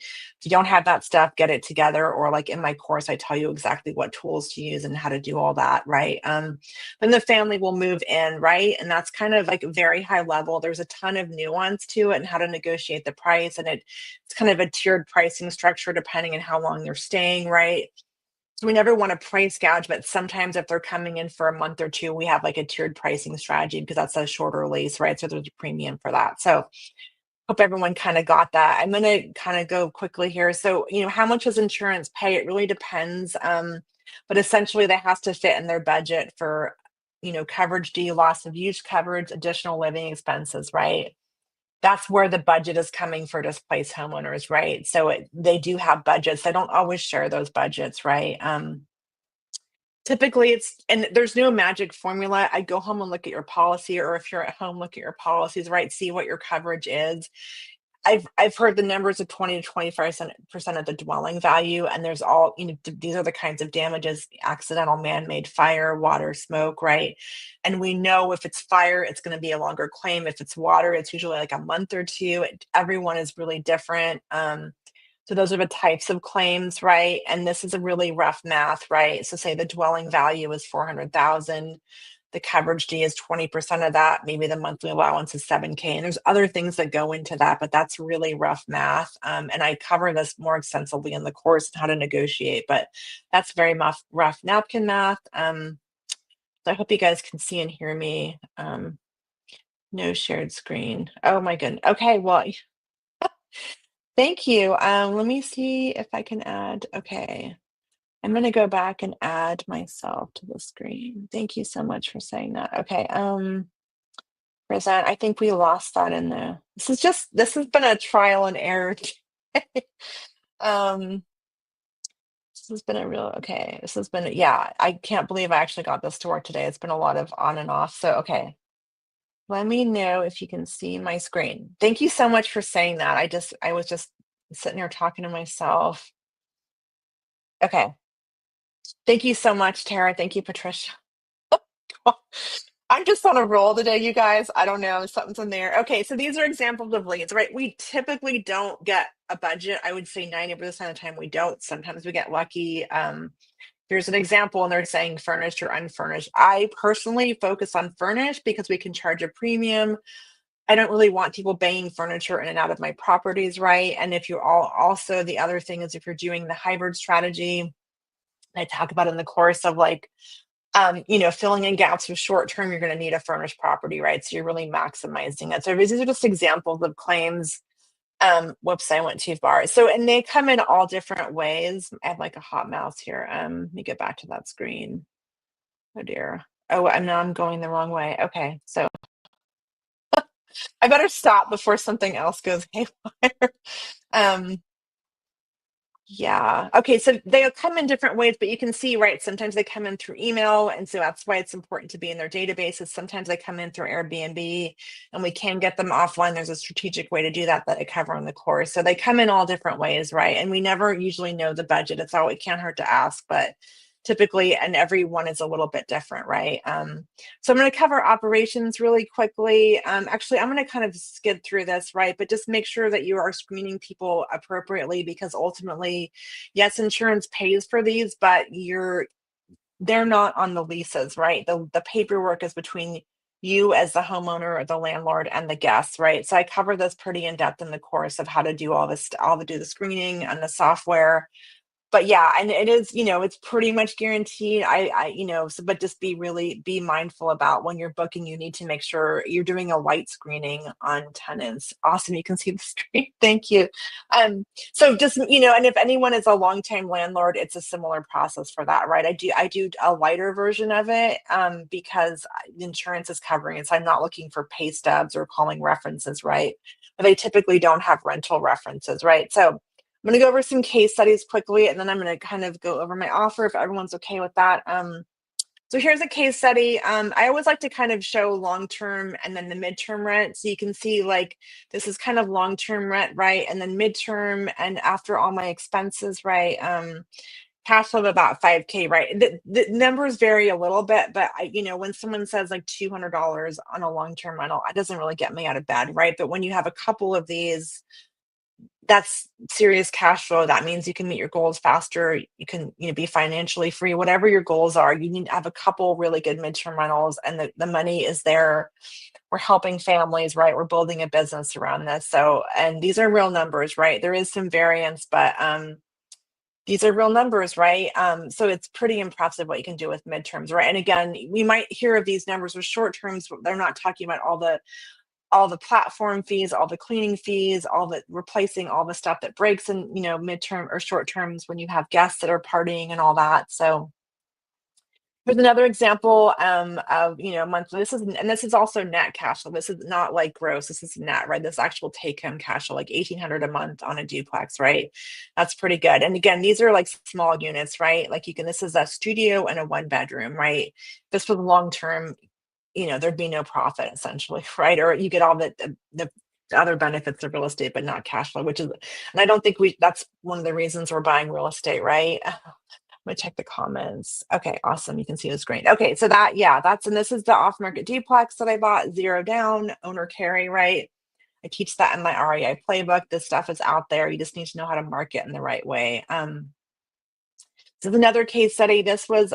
don't have that stuff, get it together. Or like in my course, I tell you exactly what tools to use and how to do all that, right? Then the family will move in, right? And that's kind of like very high level. There's a ton of nuance to it and how to negotiate the price. And it's kind of a tiered pricing structure depending on how long you're staying, right? So we never want to price gouge, but sometimes if they're coming in for a month or two, we have like a tiered pricing strategy because that's a shorter lease, right? So there's a premium for that. So hope everyone kind of got that. I'm going to kind of go quickly here. So, how much does insurance pay? It really depends. But essentially that has to fit in their budget for, coverage D, loss of use coverage, additional living expenses, right? That's where the budget is coming for displaced homeowners, right? So they do have budgets. They don't always share those budgets, right? Typically and there's no magic formula. I go home and look at your policy, or if you're at home, look at your policies, right? See what your coverage is. I've heard the numbers of 20 to 25% of the dwelling value, and there's all, these are the kinds of damages: accidental man-made fire, water, smoke, right? And we know if it's fire, it's going to be a longer claim. If it's water, it's usually like a month or two. Everyone is really different. So those are the types of claims, right? And this is a really rough math, right? So say the dwelling value is 400,000, the coverage D is 20% of that, maybe the monthly allowance is 7K. And there's other things that go into that, but that's really rough math. And I cover this more extensively in the course and how to negotiate, but that's very rough napkin math. So I hope you guys can see and hear me. No shared screen. Oh my goodness. Okay, well, thank you. Let me see if I can add. Okay. I'm going to go back and add myself to the screen. Thank you so much for saying that. Okay. Present. I think we lost that in the. This has been a trial and error. um, this has been a real. Okay. This has been. Yeah. I can't believe I actually got this to work today. It's been a lot of on and off. So okay. Let me know if you can see my screen. Thank you so much for saying that. I was just sitting here talking to myself. Okay. Thank you so much, Tara. Thank you, Patricia. I'm just on a roll today, you guys. I don't know, something's in there. Okay, so these are examples of leads, right? We typically don't get a budget. I would say 90% of the time we don't. Sometimes we get lucky. Here's an example, and they're saying furnished or unfurnished. I personally focus on furnished because we can charge a premium. I don't really want people banging furniture in and out of my properties, right? And if you're also, the other thing is if you're doing the hybrid strategy, I talk about in the course of like filling in gaps with short term, you're going to need a furnished property, right? So you're really maximizing it. So these are just examples of claims. Whoops, I went too far. So, and they come in all different ways. I have like a hot mouse here. Let me get back to that screen. Oh dear. Oh, I'm going the wrong way. Okay, so I better stop before something else goes haywire. um, Yeah. Okay. So they'll come in different ways, but you can see, right? Sometimes they come in through email. And so that's why it's important to be in their databases. Sometimes they come in through Airbnb and we can get them offline. There's a strategic way to do that that I cover in the course. So they come in all different ways, right? And we never usually know the budget. It can't hurt to ask, but typically, and every one is a little bit different, right? So I'm going to cover operations really quickly. Actually, I'm going to kind of skid through this, right? But just make sure that you are screening people appropriately because ultimately, yes, insurance pays for these, but they're not on the leases, right? The paperwork is between you as the homeowner or the landlord and the guests, right? So I cover this pretty in depth in the course of how to do all this, all to do the screening and the software. But yeah, and it is, it's pretty much guaranteed. So, but just be mindful about when you're booking, you need to make sure you're doing a light screening on tenants. Awesome. You can see the screen. Thank you. So just, and if anyone is a long-time landlord, it's a similar process for that, right? I do a lighter version of it, because insurance is covering it. So I'm not looking for pay stubs or calling references, right? But they typically don't have rental references, right? So I'm going to go over some case studies quickly, and then I'm going to kind of go over my offer if everyone's okay with that. So here's a case study. I always like to kind of show long-term and then the midterm rent. So you can see like this is kind of long-term rent, right? And then midterm and after all my expenses, right? Cash flow of about 5K, right? The numbers vary a little bit, but when someone says like $200 on a long-term rental, it doesn't really get me out of bed, right? But when you have a couple of these, that's serious cash flow. That means you can meet your goals faster. You can, be financially free, whatever your goals are. You need to have a couple really good midterm rentals and the money is there. We're helping families, right? We're building a business around this. So, and these are real numbers, right? There is some variance, but these are real numbers, right? So it's pretty impressive what you can do with midterms, right? And again, we might hear of these numbers with short terms, but they're not talking about all the platform fees, all the cleaning fees, all the replacing all the stuff that breaks in, midterm or short terms when you have guests that are partying and all that. So here's another example of, monthly. This is also net cash flow. This is not like gross. This is net, right? This actual take home cash flow, like 1,800 a month on a duplex, right? That's pretty good. And again, these are like small units, right? Like this is a studio and a 1 bedroom, right? This was long term, there'd be no profit essentially, right? Or you get all the other benefits of real estate, but not cash flow, and I don't think that's one of the reasons we're buying real estate, right? I'm gonna check the comments. Okay, awesome. You can see the screen. Okay, so and this is the off-market duplex that I bought, 0 down, owner carry, right? I teach that in my REI playbook. This stuff is out there. You just need to know how to market in the right way. This is another case study. This was,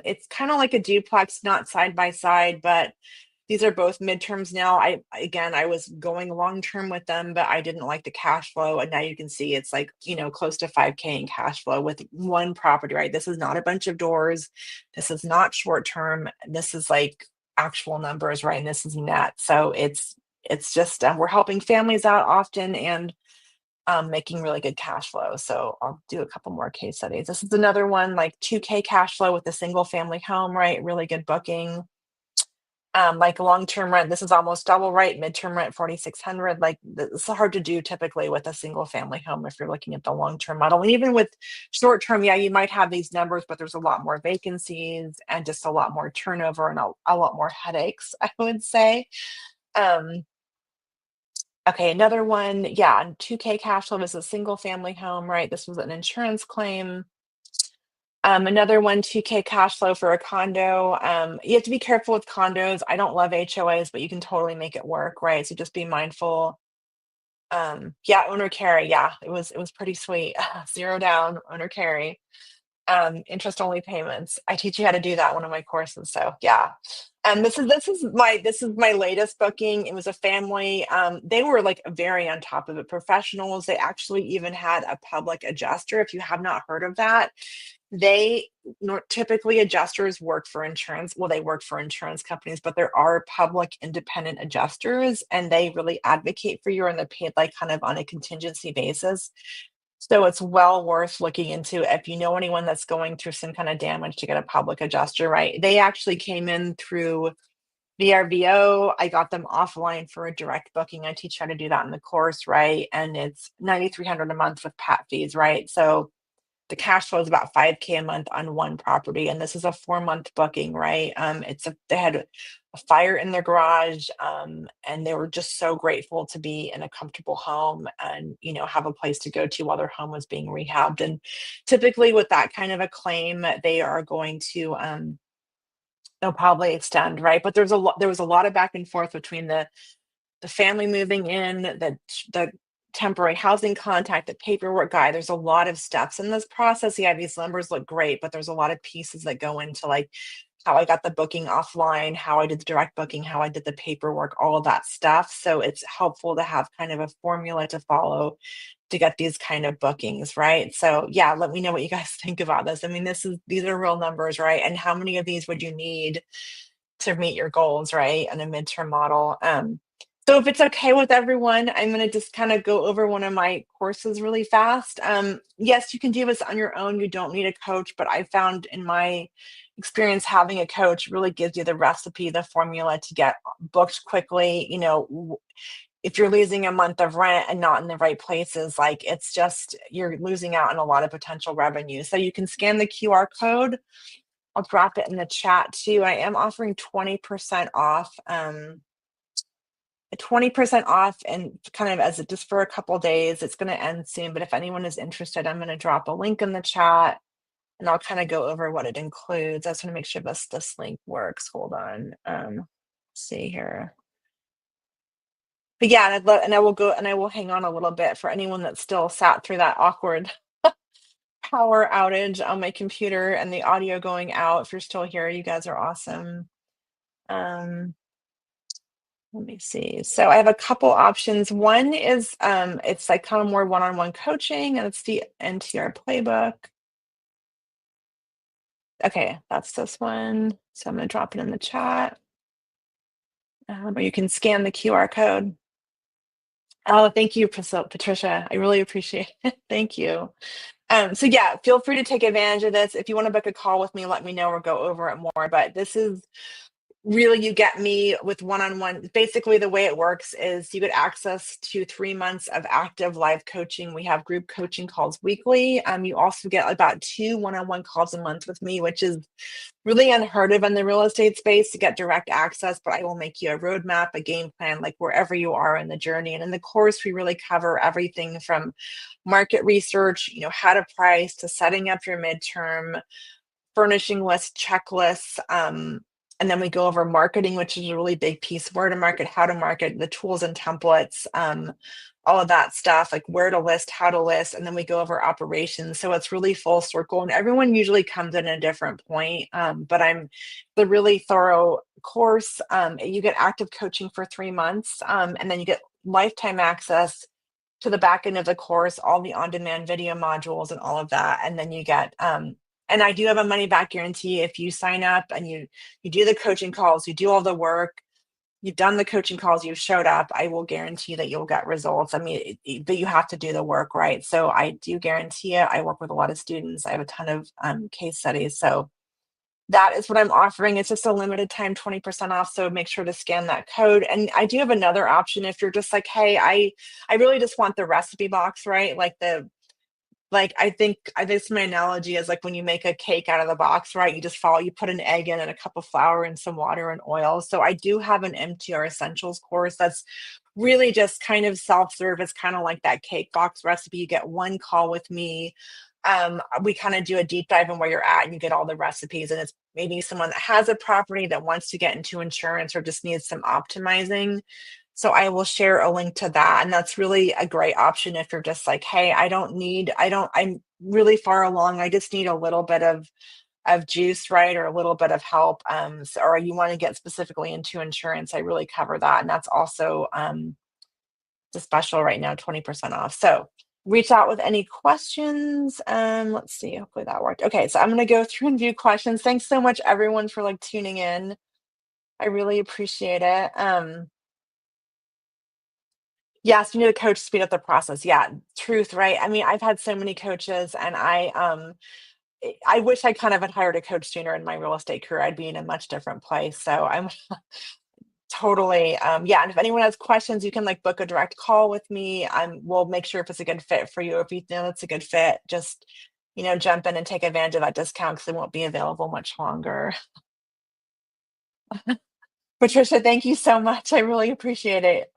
it's kind of like a duplex, not side by side, but these are both midterms now. I was going long term with them, but I didn't like the cash flow. And now you can see it's like, close to 5K in cash flow with one property, right? This is not a bunch of doors. This is not short term. This is like actual numbers, right? And this is net. So it's just, we're helping families out often. And making really good cash flow. So I'll do a couple more case studies. This is another one, like 2K cash flow with a single family home, right? Really good booking. Like long-term rent, this is almost double, right? Midterm rent 4,600. Like this is hard to do typically with a single family home if you're looking at the long-term model. And even with short-term, yeah, you might have these numbers, but there's a lot more vacancies and just a lot more turnover and a lot more headaches, I would say. Um, okay, another one, yeah, 2K cash flow is a single family home, right? This was an insurance claim. Another one, 2K cash flow for a condo. You have to be careful with condos. I don't love HOAs, but you can totally make it work, right? So just be mindful. Yeah, owner carry. Yeah, it was pretty sweet. Zero down, owner carry. Interest only payments. I teach you how to do that in one of my courses. So yeah. And this is my latest booking. It was a family. They were like very on top of it. Professionals. They actually even had a public adjuster. If you have not heard of that, they typically adjusters work for insurance. Well, they work for insurance companies, but there are public independent adjusters, and they really advocate for you, and they're paid like kind of on a contingency basis. So it's well worth looking into if you know anyone that's going through some kind of damage to get a public adjuster, right? They actually came in through VRBO. I got them offline for a direct booking. I teach how to do that in the course, right? And it's 9,300 a month with PAT fees, right? So the cash flow is about 5K a month on one property, and this is a 4-month booking, right? They had a fire in their garage, and they were just so grateful to be in a comfortable home and have a place to go to while their home was being rehabbed. And typically with that kind of a claim, they are going to they'll probably extend, right? But there was a lot of back and forth between the family moving in, the temporary housing contact, the paperwork guy. There's a lot of steps in this process. Yeah, these numbers look great, but there's a lot of pieces that go into like how I got the booking offline, how I did the direct booking, how I did the paperwork, all of that stuff. So it's helpful to have kind of a formula to follow to get these kind of bookings, right? So yeah, let me know what you guys think about this. I mean, these are real numbers, right? And how many of these would you need to meet your goals, right? And a midterm model. So if it's okay with everyone, I'm going to just kind of go over one of my courses really fast. Yes, you can do this on your own. You don't need a coach, but I found in my experience having a coach really gives you the recipe, the formula to get booked quickly. If you're losing a month of rent and not in the right places, like it's just you're losing out on a lot of potential revenue. So you can scan the QR code. I'll drop it in the chat too. I am offering 20% off. 20% off and kind of as just for a couple days. It's going to end soon, but if anyone is interested, I'm going to drop a link in the chat and I'll kind of go over what it includes. I just want to make sure this link works. Hold on. See here. But yeah, and I will go and I will hang on a little bit for anyone that still sat through that awkward power outage on my computer and the audio going out. If you're still here, you guys are awesome. Let me see. So I have a couple options. One is it's like kind of more one-on-one coaching, and it's the NTR playbook. Okay, that's this one. So I'm going to drop it in the chat. Or you can scan the QR code. Oh, thank you, Patricia. I really appreciate it. Thank you. So yeah, feel free to take advantage of this. If you want to book a call with me, let me know or go over it more. But this is really, you get me with one-on-one. Basically, the way it works is you get access to 3 months of active live coaching. We have group coaching calls weekly. You also get about 2 one-on-one calls a month with me, which is really unheard of in the real estate space to get direct access. But I will make you a roadmap, a game plan, like wherever you are in the journey. And in the course, we really cover everything from market research, how to price, to setting up your midterm, furnishing list checklists. And then we go over marketing, which is a really big piece, where to market, how to market, the tools and templates, all of that stuff, like where to list, how to list. And then we go over operations. So it's really full circle, and everyone usually comes in a different point. But I'm the really thorough course. You get active coaching for 3 months, and then you get lifetime access to the back end of the course, all the on-demand video modules and all of that. And then you get and I do have a money back guarantee if you sign up and you do the coaching calls, you do all the work, you've done the coaching calls, you've showed up, I will guarantee that you'll get results. I mean, but you have to do the work, right? So I do guarantee it. I work with a lot of students. I have a ton of case studies. So that is what I'm offering. It's just a limited time 20% off. So make sure to scan that code. And I do have another option if you're just like, hey, I really just want the recipe box, right? Like I think my analogy is like when you make a cake out of the box, right? You just follow, you put an egg in and a cup of flour and some water and oil. So I do have an MTR Essentials course that's really just kind of self-serve. It's kind of like that cake box recipe. You get one call with me. We kind of do a deep dive in where you're at and you get all the recipes. And it's maybe someone that has a property that wants to get into insurance or just needs some optimizing. So I will share a link to that. And that's really a great option if you're just like, hey, I'm really far along. I just need a little bit of juice, right? Or a little bit of help. Or you want to get specifically into insurance. I really cover that. And that's also the special right now, 20% off. So reach out with any questions. Let's see, hopefully that worked. Okay, so I'm gonna go through and view questions. Thanks so much everyone for like tuning in. I really appreciate it. Yes, you need a coach to speed up the process. Yeah, truth, right? I mean, I've had so many coaches and I wish I kind of had hired a coach sooner in my real estate career. I'd be in a much different place. So I'm totally yeah, and if anyone has questions, you can like book a direct call with me. We'll make sure if it's a good fit for you. If you know it's a good fit, just jump in and take advantage of that discount because it won't be available much longer. Patricia, thank you so much. I really appreciate it.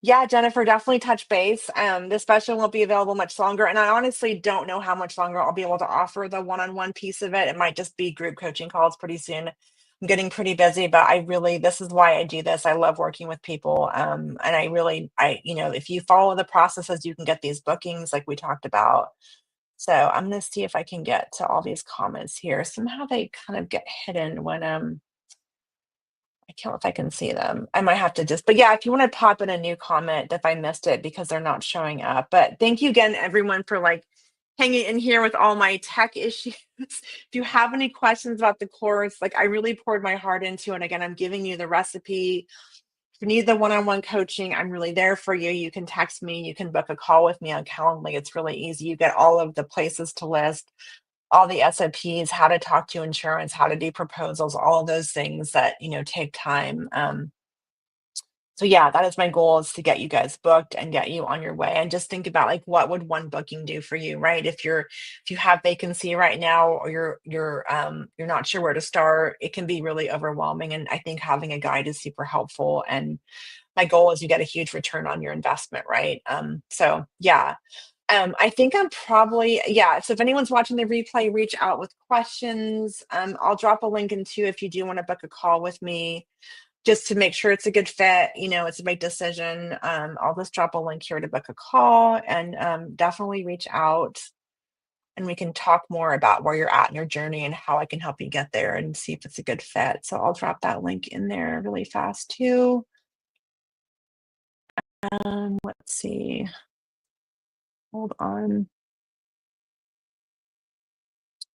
Yeah, Jennifer, definitely touch base. This special won't be available much longer, and I honestly don't know how much longer I'll be able to offer the one-on-one piece of it. It might just be group coaching calls pretty soon. I'm getting pretty busy, but this is why I do this. I love working with people. And if you follow the processes, you can get these bookings like we talked about. So I'm gonna see if I can get to all these comments here. Somehow they kind of get hidden when I can't if I can see them. I might have to but yeah, if you want to pop in a new comment if I missed it because they're not showing up. But thank you again, everyone, for like hanging in here with all my tech issues. If you have any questions about the course, like I really poured my heart into it. Again, I'm giving you the recipe. If you need the one-on-one coaching, I'm really there for you. You can text me, you can book a call with me on Calendly. It's really easy. You get all of the places to list, all the SOPs, how to talk to insurance, how to do proposals, all of those things that, take time. So yeah, that is my goal, is to get you guys booked and get you on your way. And just think about like what would one booking do for you, right? If you have vacancy right now or you're not sure where to start, it can be really overwhelming. And I think having a guide is super helpful. And my goal is you get a huge return on your investment, right? So yeah. I think I'm probably, yeah. So if anyone's watching the replay, reach out with questions. I'll drop a link in too if you do want to book a call with me, just to make sure it's a good fit. It's a big decision. I'll just drop a link here to book a call, and definitely reach out and we can talk more about where you're at in your journey and how I can help you get there and see if it's a good fit. So I'll drop that link in there really fast too. Let's see. Hold on.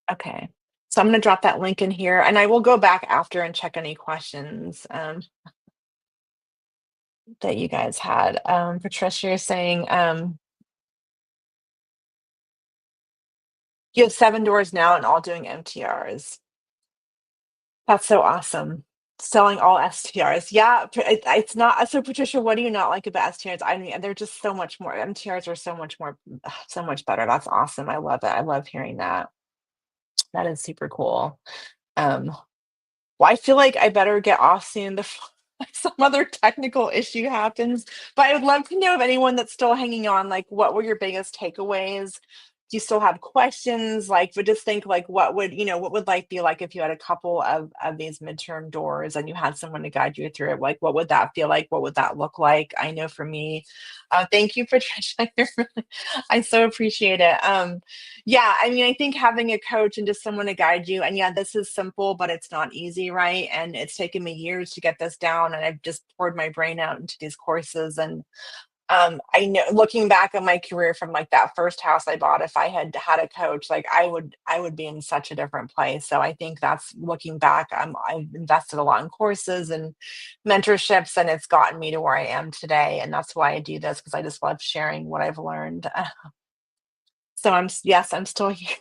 Okay. So I'm going to drop that link in here and I will go back after and check any questions that you guys had. Patricia, you're saying you have 7 doors now and all doing MTRs. That's so awesome. Selling all STRs. Yeah, it's not. So Patricia, what do you not like about STRs? I mean, they're just so much more. MTRs are so much more, so much better. That's awesome. I love it. I love hearing that. That is super cool. Um, Well, I feel like I better get off soon before some other technical issue happens. But I would love to know if anyone that's still hanging on, like, what were your biggest takeaways? Do you still have questions? Like, but just think, like, what would life be like if you had a couple of these midterm doors and you had someone to guide you through it? Like, what would that feel like? What would that look like? I know for me, thank you, Patricia. I so appreciate it. Yeah, I mean, I think having a coach and just someone to guide you, and yeah, this is simple, but it's not easy, right? And it's taken me years to get this down, and I've just poured my brain out into these courses. And I know looking back on my career from like that first house I bought, if I had had a coach, like I would be in such a different place. So I think that's looking back, I've invested a lot in courses and mentorships, and it's gotten me to where I am today. And that's why I do this, because I just love sharing what I've learned. So yes, I'm still here.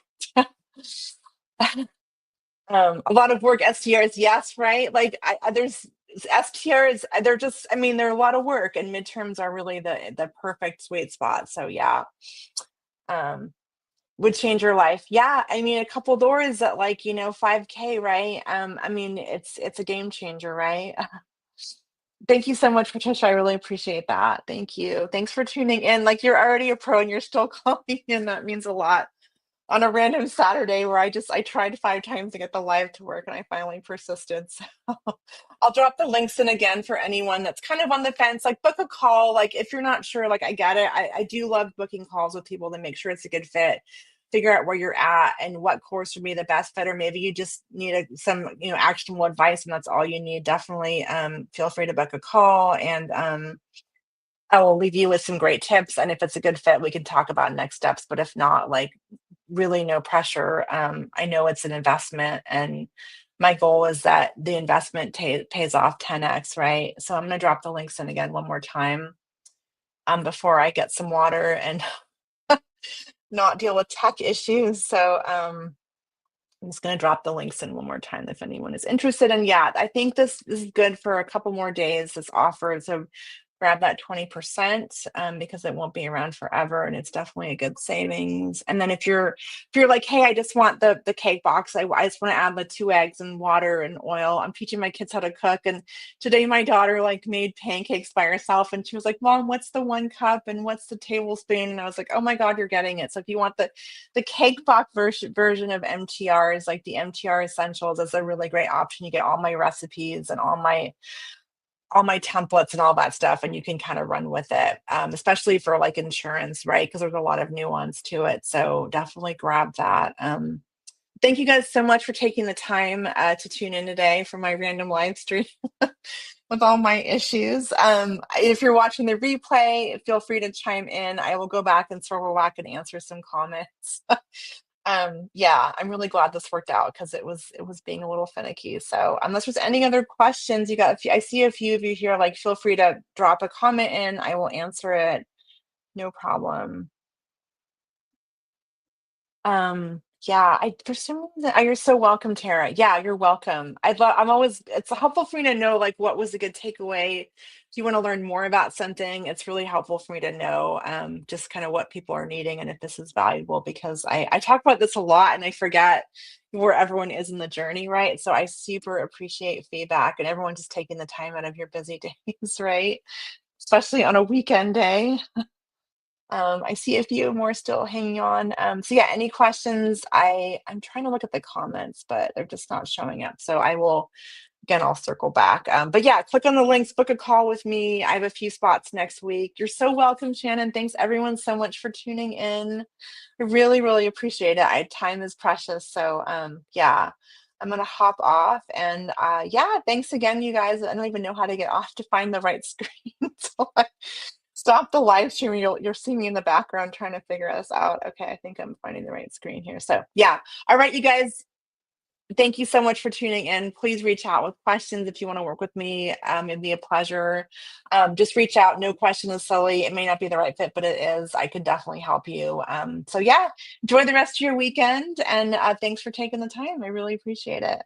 A lot of work, STRs, yes, right? Like there's STRs, they're just, I mean, they're a lot of work, and midterms are really the perfect sweet spot. So yeah, um, would change your life. Yeah, I mean, a couple doors at like 5K, right? I mean, it's a game changer, right? Thank you so much, Patricia. I really appreciate that. Thank you. Thanks for tuning in. Like you're already a pro and you're still calling in. That means a lot on a random Saturday where I tried 5 times to get the live to work and I finally persisted. So I'll drop the links in again for anyone that's kind of on the fence. Like book a call. Like if you're not sure, like I get it. I do love booking calls with people to make sure it's a good fit. Figure out where you're at and what course would be the best fit, or maybe you just need some actionable advice and that's all you need. Definitely feel free to book a call, and I will leave you with some great tips. And if it's a good fit, we can talk about next steps. But if not, like really no pressure. I know it's an investment, and my goal is that the investment pays off 10x, right? So I'm going to drop the links in again one more time before I get some water and not deal with tech issues. So I'm just going to drop the links in one more time if anyone is interested. And yeah, I think this is good for a couple more days, this offer. So grab that 20% because it won't be around forever, and it's definitely a good savings. And then if you're like, hey, I just want the cake box, I just want to add the 2 eggs and water and oil. I'm teaching my kids how to cook, and today my daughter like made pancakes by herself, and she was like, Mom, what's the 1 cup and what's the tablespoon? And I was like, oh my God, you're getting it. So if you want the cake box version of MTRs, like the MTR essentials, is a really great option. You get all my recipes and all my templates and all that stuff, and you can kind of run with it, especially for like insurance, right? Because there's a lot of nuance to it. So definitely grab that. Thank you guys so much for taking the time to tune in today for my random live stream with all my issues. If you're watching the replay, feel free to chime in. I will go back and circle back and answer some comments. Yeah, I'm really glad this worked out because it was being a little finicky. So unless there's any other questions, I see a few of you here, like feel free to drop a comment in. I will answer it. No problem. Yeah, I for some reason, you're so welcome, Tara. Yeah, you're welcome. I'm always, it's helpful for me to know like what was a good takeaway. If you want to learn more about something, it's really helpful for me to know just kind of what people are needing and if this is valuable, because I talk about this a lot and I forget where everyone is in the journey, right? So I super appreciate feedback and everyone just taking the time out of your busy days, right? Especially on a weekend day. I see a few more still hanging on. So yeah, any questions? I'm trying to look at the comments, but they're just not showing up. So I will, again, I'll circle back. But yeah, click on the links, book a call with me. I have a few spots next week. You're so welcome, Shannon. Thanks everyone so much for tuning in. I really, really appreciate it. Time is precious. So yeah, I'm gonna hop off, and yeah, thanks again, you guys. I don't even know how to get off to find the right screen. So stop the live stream. You'll see me in the background trying to figure this out. Okay, I think I'm finding the right screen here. So yeah. All right, you guys. Thank you so much for tuning in. Please reach out with questions if you want to work with me. It'd be a pleasure. Just reach out. No question is silly. It may not be the right fit, but it is. I could definitely help you. So yeah, enjoy the rest of your weekend, and thanks for taking the time. I really appreciate it.